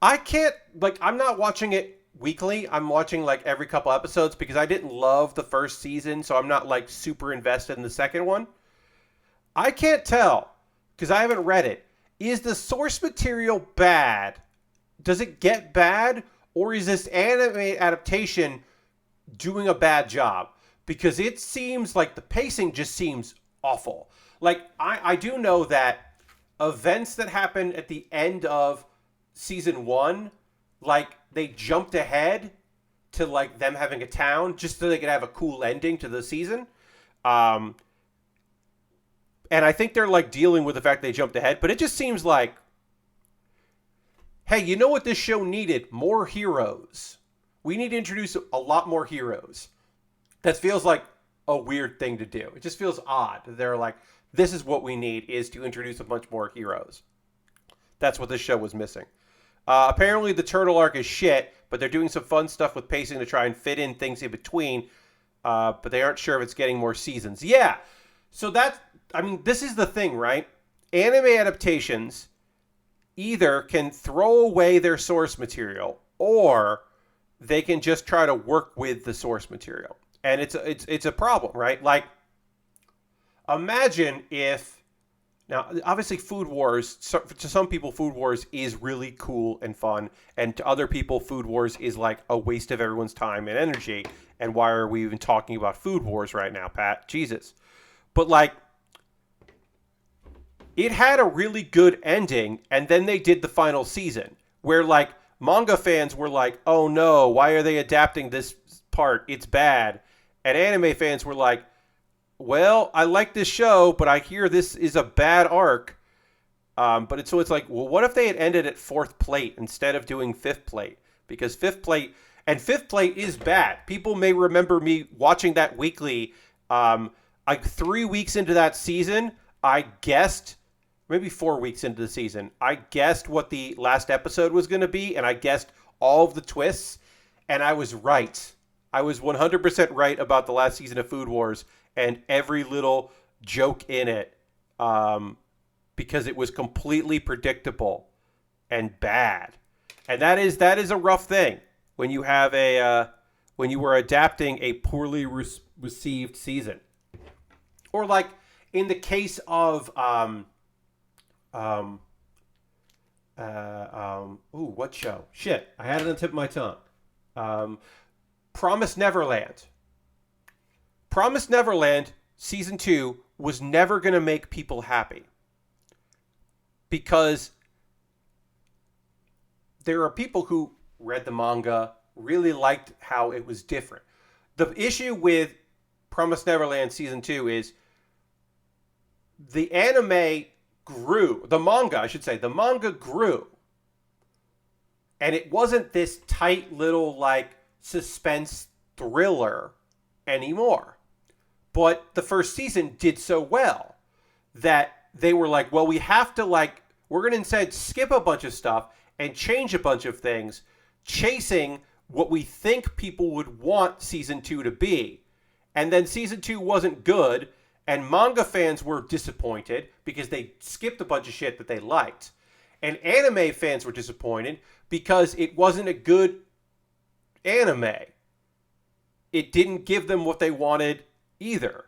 Speaker 1: I can't, I'm not watching it weekly. I'm watching, every couple episodes because I didn't love the first season, so I'm not, super invested in the second one. I can't tell, because I haven't read it. Is the source material bad? Does it get bad? Or is this anime adaptation doing a bad job? Because it seems like the pacing just seems awful. I do know that events that happen at the end of season 1, they jumped ahead to them having a town just so they could have a cool ending to the season. And I think they're dealing with the fact they jumped ahead, but it just seems like, hey, you know what this show needed? More heroes. We need to introduce a lot more heroes. That feels like a weird thing to do. It just feels odd. They're like, this is what we need, is to introduce a bunch more heroes. That's what this show was missing. Apparently the turtle arc is shit, but they're doing some fun stuff with pacing to try and fit in things in between. But they aren't sure if it's getting more seasons. Yeah. So this is the thing, right? Anime adaptations either can throw away their source material, or they can just try to work with the source material. And it's a problem, right? Imagine if, now, obviously, Food Wars, to some people, Food Wars is really cool and fun. And to other people, Food Wars is a waste of everyone's time and energy. And why are we even talking about Food Wars right now, Pat? Jesus. But, it had a really good ending, and then they did the final season. Where, manga fans were like, oh no, why are they adapting this part? It's bad. And anime fans were like, well, I like this show, but I hear this is a bad arc. But it's well, what if they had ended at 4th plate instead of doing 5th plate? Because 5th plate is bad. People may remember me watching that weekly. 3 weeks into that season, I guessed, maybe 4 weeks into the season, I guessed what the last episode was going to be, and I guessed all of the twists, and I was right. I was 100% right about the last season of Food Wars and every little joke in it, because it was completely predictable and bad. And that is a rough thing. when you have when you were adapting a poorly received season, or like in the case of um, what show? Shit, I had it on the tip of my tongue. Um, Promise Neverland. Promise Neverland season 2 was never going to make people happy because there are people who read the manga, really liked how it was different. The issue with Promise Neverland season 2 is the anime grew, the manga, I should say, the manga grew. And it wasn't this tight little like suspense thriller anymore. But the first season did so well that they were like, well, we have to like, we're going to instead skip a bunch of stuff and change a bunch of things, chasing what we think people would want season 2 to be. And then season 2 wasn't good, and manga fans were disappointed because they skipped a bunch of shit that they liked. And anime fans were disappointed because it wasn't a good anime. It didn't give them what they wanted either.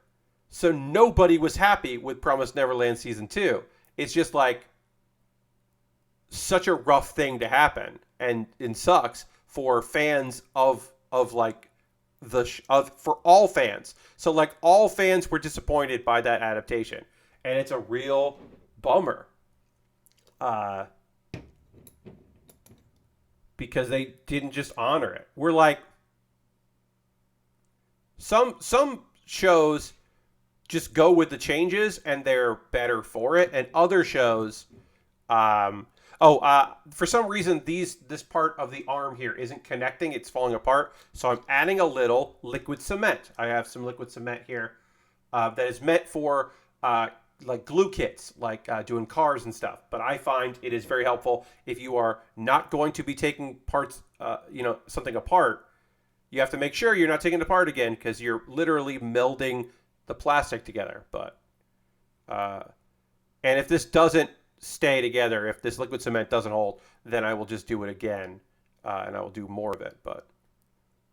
Speaker 1: So nobody was happy with Promised Neverland season 2. It's just like such a rough thing to happen, and it sucks for fans of like for all fans. So like all fans were disappointed by that adaptation, and it's a real bummer. Because they didn't just honor it. We're like some shows just go with the changes and they're better for it, and other shows for some reason this part of the arm here isn't connecting, it's falling apart, so I'm adding a little liquid cement. I have some liquid cement here that is meant for like glue kits, like doing cars and stuff. But I find it is very helpful if you are not going to be taking parts, something apart. You have to make sure you're not taking it apart again, because you're literally melding the plastic together. But and if this doesn't stay together, if this liquid cement doesn't hold, then I will just do it again, and I will do more of it. But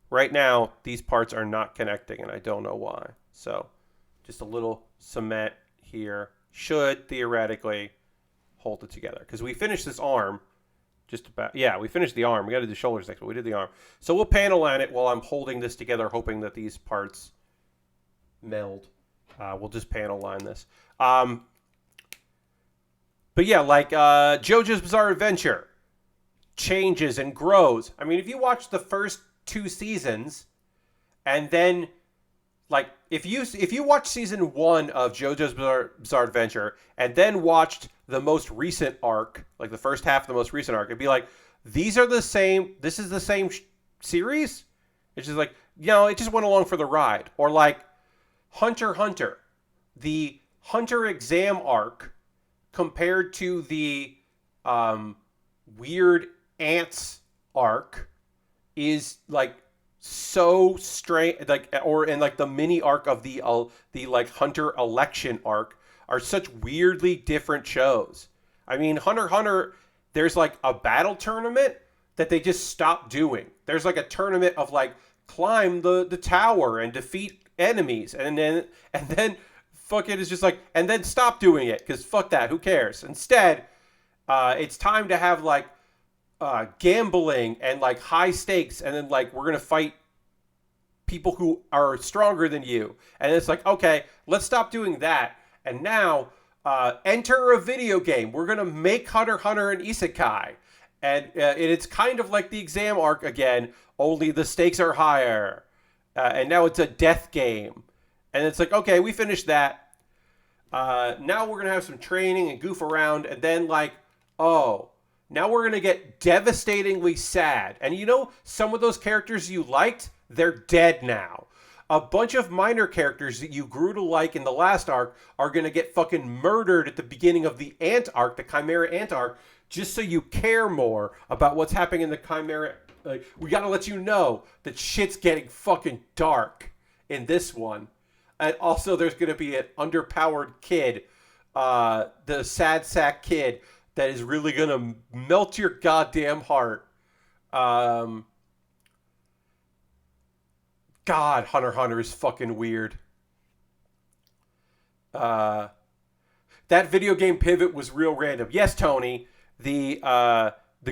Speaker 1: right now, these parts are not connecting, and I don't know why. So just a little cement here should theoretically hold it together, because we finished this arm just about. Yeah, we finished the arm. We got to do the shoulders next, but we did the arm. So we'll panel on it while I'm holding this together, hoping that these parts meld. We'll just panel line this. But yeah, like JoJo's Bizarre Adventure changes and grows. I mean, if you watch the first 2 seasons, and then like if you watch season 1 of JoJo's Bizarre Adventure and then watched the most recent arc, like the first half of the most recent arc, it'd be like, these are the same. This is the same series. It's just like, it just went along for the ride. Or like Hunter x Hunter, the Hunter exam arc compared to the weird ants arc is like so strange, like, and like the mini arc of the like Hunter election arc are such weirdly different shows. I mean, Hunter x Hunter, there's like a battle tournament that they just stopped doing. There's like a tournament of like climb the tower and defeat enemies, and then fuck it is just like, and then stop doing it because fuck that, who cares? Instead, it's time to have like gambling and like high stakes, and then like we're gonna fight people who are stronger than you, and it's like, okay, let's stop doing that, and now enter a video game. We're gonna make Hunter x Hunter an isekai, and it's kind of like the exam arc again, only the stakes are higher, and now it's a death game, and it's like, okay, we finished that. Now we're gonna have some training and goof around, and then like, oh, now we're gonna get devastatingly sad. And some of those characters you liked, they're dead now. A bunch of minor characters that you grew to like in the last arc are gonna get fucking murdered at the beginning of the Ant arc, the Chimera Ant arc, just so you care more about what's happening in the Chimera. Like, we gotta let you know that shit's getting fucking dark in this one. And also there's gonna be an underpowered kid, the sad sack kid, that is really gonna melt your goddamn heart. God, Hunter x Hunter is fucking weird. That video game pivot was real random. Yes, Tony, the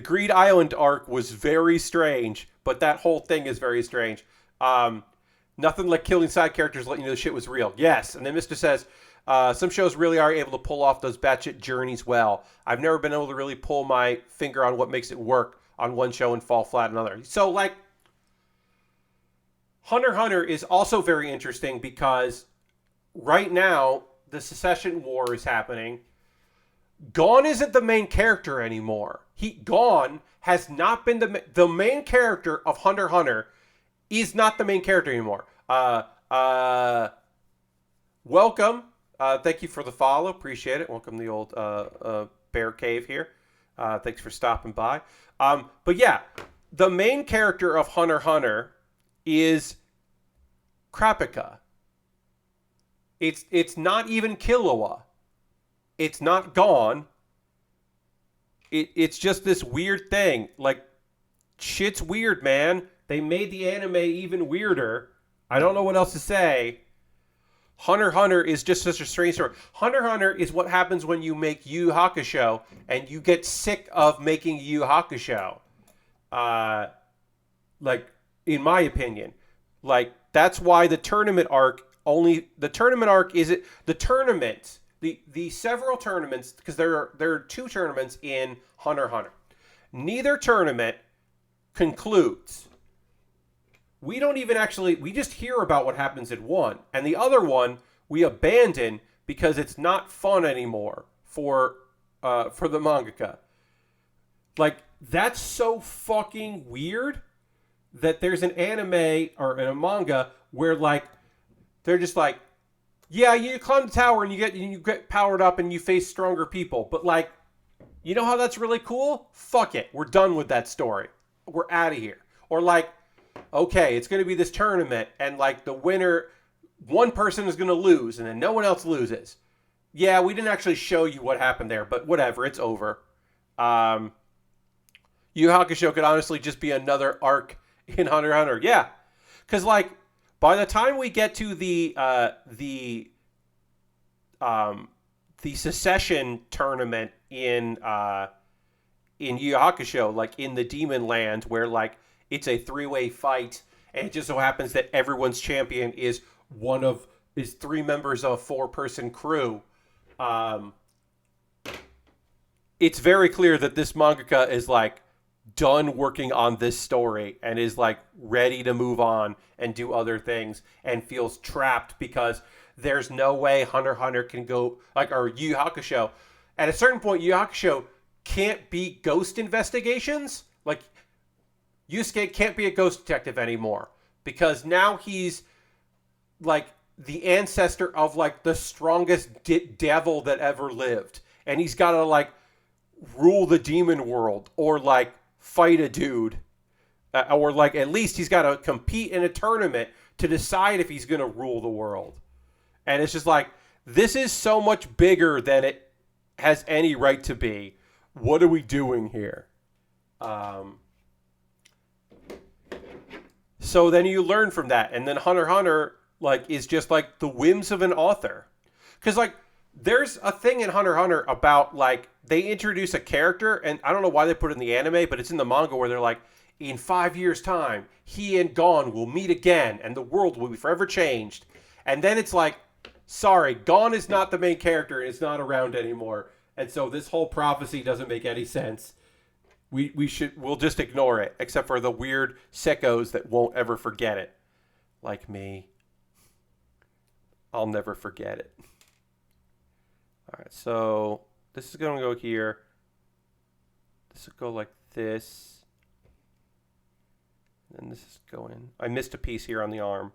Speaker 1: Greed Island arc was very strange, but that whole thing is very strange. Nothing like killing side characters letting you know the shit was real. Yes, and then Mister says, some shows really are able to pull off those batshit journeys well. I've never been able to really pull my finger on what makes it work on one show and fall flat on another. So, like, Hunter x Hunter is also very interesting because right now the secession war is happening. Gon isn't the main character anymore. Gon has not been the main character of Hunter x Hunter is not the main character anymore. Welcome. Thank you for the follow. Appreciate it. Welcome to the old bear cave here. Thanks for stopping by. But yeah, the main character of Hunter x Hunter is Krapika. It's not even Killua. It's not Gon. It's just this weird thing. Like, shit's weird, man. They made the anime even weirder. I don't know what else to say. Hunter x Hunter is just such a strange story. Hunter x Hunter is what happens when you make Yu Yu Hakusho and you get sick of making Yu Yu Hakusho. Like, in my opinion. Like, that's why the tournament arc the several tournaments, because there are 2 tournaments in Hunter x Hunter. Neither tournament concludes. We don't even we just hear about what happens in one. And the other one we abandon because it's not fun anymore for the mangaka. Like, that's so fucking weird that there's an anime or a manga where, like, they're just like, yeah, you climb the tower and you get powered up and you face stronger people. But, like, you know how that's really cool? Fuck it. We're done with that story. We're out of here. Or, like, okay, it's going to be this tournament and, like, the winner, one person is going to lose and then no one else loses. Yeah, we didn't actually show you what happened there, but whatever, it's over. Yu Yu Hakusho could honestly just be another arc in Hunter x Hunter. Yeah. Because, like, by the time we get to the secession tournament in Yu Yu Hakusho, like in the Demon Land, where, like, it's a 3-way fight, and it just so happens that everyone's champion is 3 members of a 4-person crew. It's very clear that this mangaka is, like, done working on this story and is, like, ready to move on and do other things and feels trapped because there's no way Hunter x Hunter can go, like, or Yu Yu Hakusho. At a certain point, Yu Yu Hakusho can't be ghost investigations. Like, Yusuke can't be a ghost detective anymore because now he's, like, the ancestor of, like, the strongest devil that ever lived. And he's got to, like, rule the demon world or, like, fight a dude. Or, like, at least he's got to compete in a tournament to decide if he's going to rule the world. And it's just like, this is so much bigger than it has any right to be. What are we doing here? So then you learn from that. And then Hunter x Hunter, like, is just, like, the whims of an author. Because, like, there's a thing in Hunter x Hunter about, like, they introduce a character, and I don't know why they put it in the anime, but it's in the manga where they're like, in 5 years' time, he and Gon will meet again, and the world will be forever changed. And then it's like, sorry, Gon is not the main character, and it's not around anymore. And so this whole prophecy doesn't make any sense. We'll just ignore it, except for the weird sickos that won't ever forget it. Like me. I'll never forget it. All right, so this is going to go here. This will go like this. And this is going... I missed a piece here on the arm.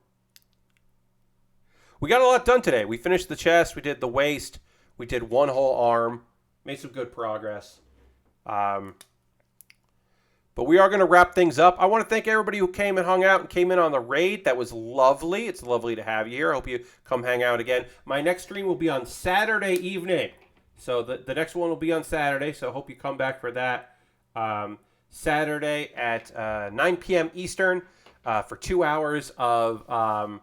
Speaker 1: We got a lot done today. We finished the chest. We did the waist. We did one whole arm. Made some good progress. But we are going to wrap things up. I want to thank everybody who came and hung out and came in on the raid. That was lovely. It's lovely to have you here. I hope you come hang out again. My next stream will be on Saturday evening. So the next one will be on Saturday. So I hope you come back for that. Saturday at 9 p.m. Eastern. for 2 hours of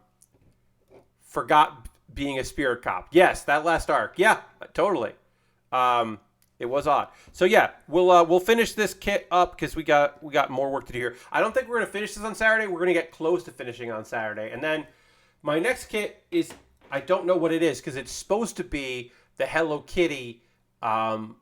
Speaker 1: forgot being a spirit cop. Yes, that last arc. Yeah, totally. It was odd. So yeah, we'll finish this kit up because we got more work to do here. I don't think we're gonna finish this on Saturday. We're gonna get close to finishing on Saturday, and then my next kit is, I don't know what it is because it's supposed to be the Hello Kitty Gundam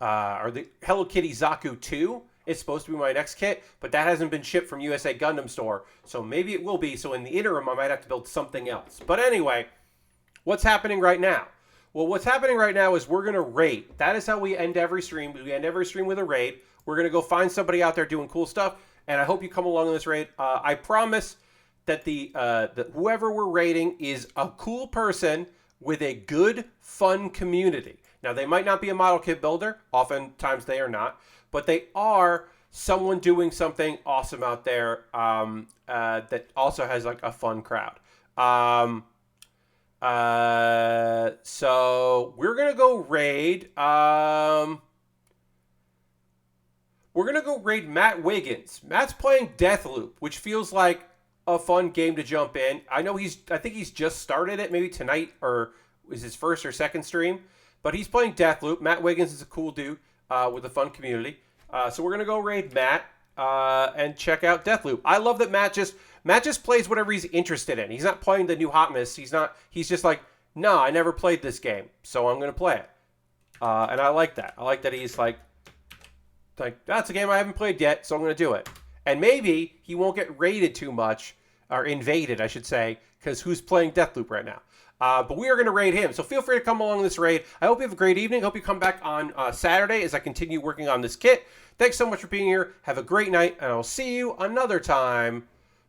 Speaker 1: or the Hello Kitty Zaku 2. It's supposed to be my next kit, but that hasn't been shipped from USA Gundam Store, so maybe it will be. So in the interim, I might have to build something else. But anyway, what's happening right now? Well, what's happening right now is we're going to raid. That is how we end every stream. We end every stream with a raid. We're going to go find somebody out there doing cool stuff, and I hope you come along on this raid. I promise that the whoever we're raiding is a cool person with a good, fun community. Now, they might not be a model kit builder. Oftentimes they are not. But they are someone doing something awesome out there that also has like a fun crowd. So we're gonna go raid. We're gonna go raid Matt Wiggins. Matt's playing Deathloop, which feels like a fun game to jump in. I think he's just started it, maybe tonight, or is his first or second stream. But he's playing Deathloop. Matt Wiggins is a cool dude with a fun community. So we're gonna go raid Matt and check out Deathloop. I love that Matt just plays whatever he's interested in. He's not playing the new hotness. He's just like, no, I never played this game, so I'm gonna play it. And I like that. I like that he's like that's a game I haven't played yet, so I'm gonna do it. And maybe he won't get raided too much, or invaded, I should say, because who's playing Deathloop right now? But we are going to raid him. So feel free to come along this raid. I hope you have a great evening. Hope you come back on Saturday as I continue working on this kit. Thanks so much for being here. Have a great night, and I'll see you another time.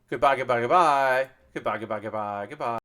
Speaker 1: Goodbye, goodbye, goodbye. Goodbye, goodbye, goodbye, goodbye.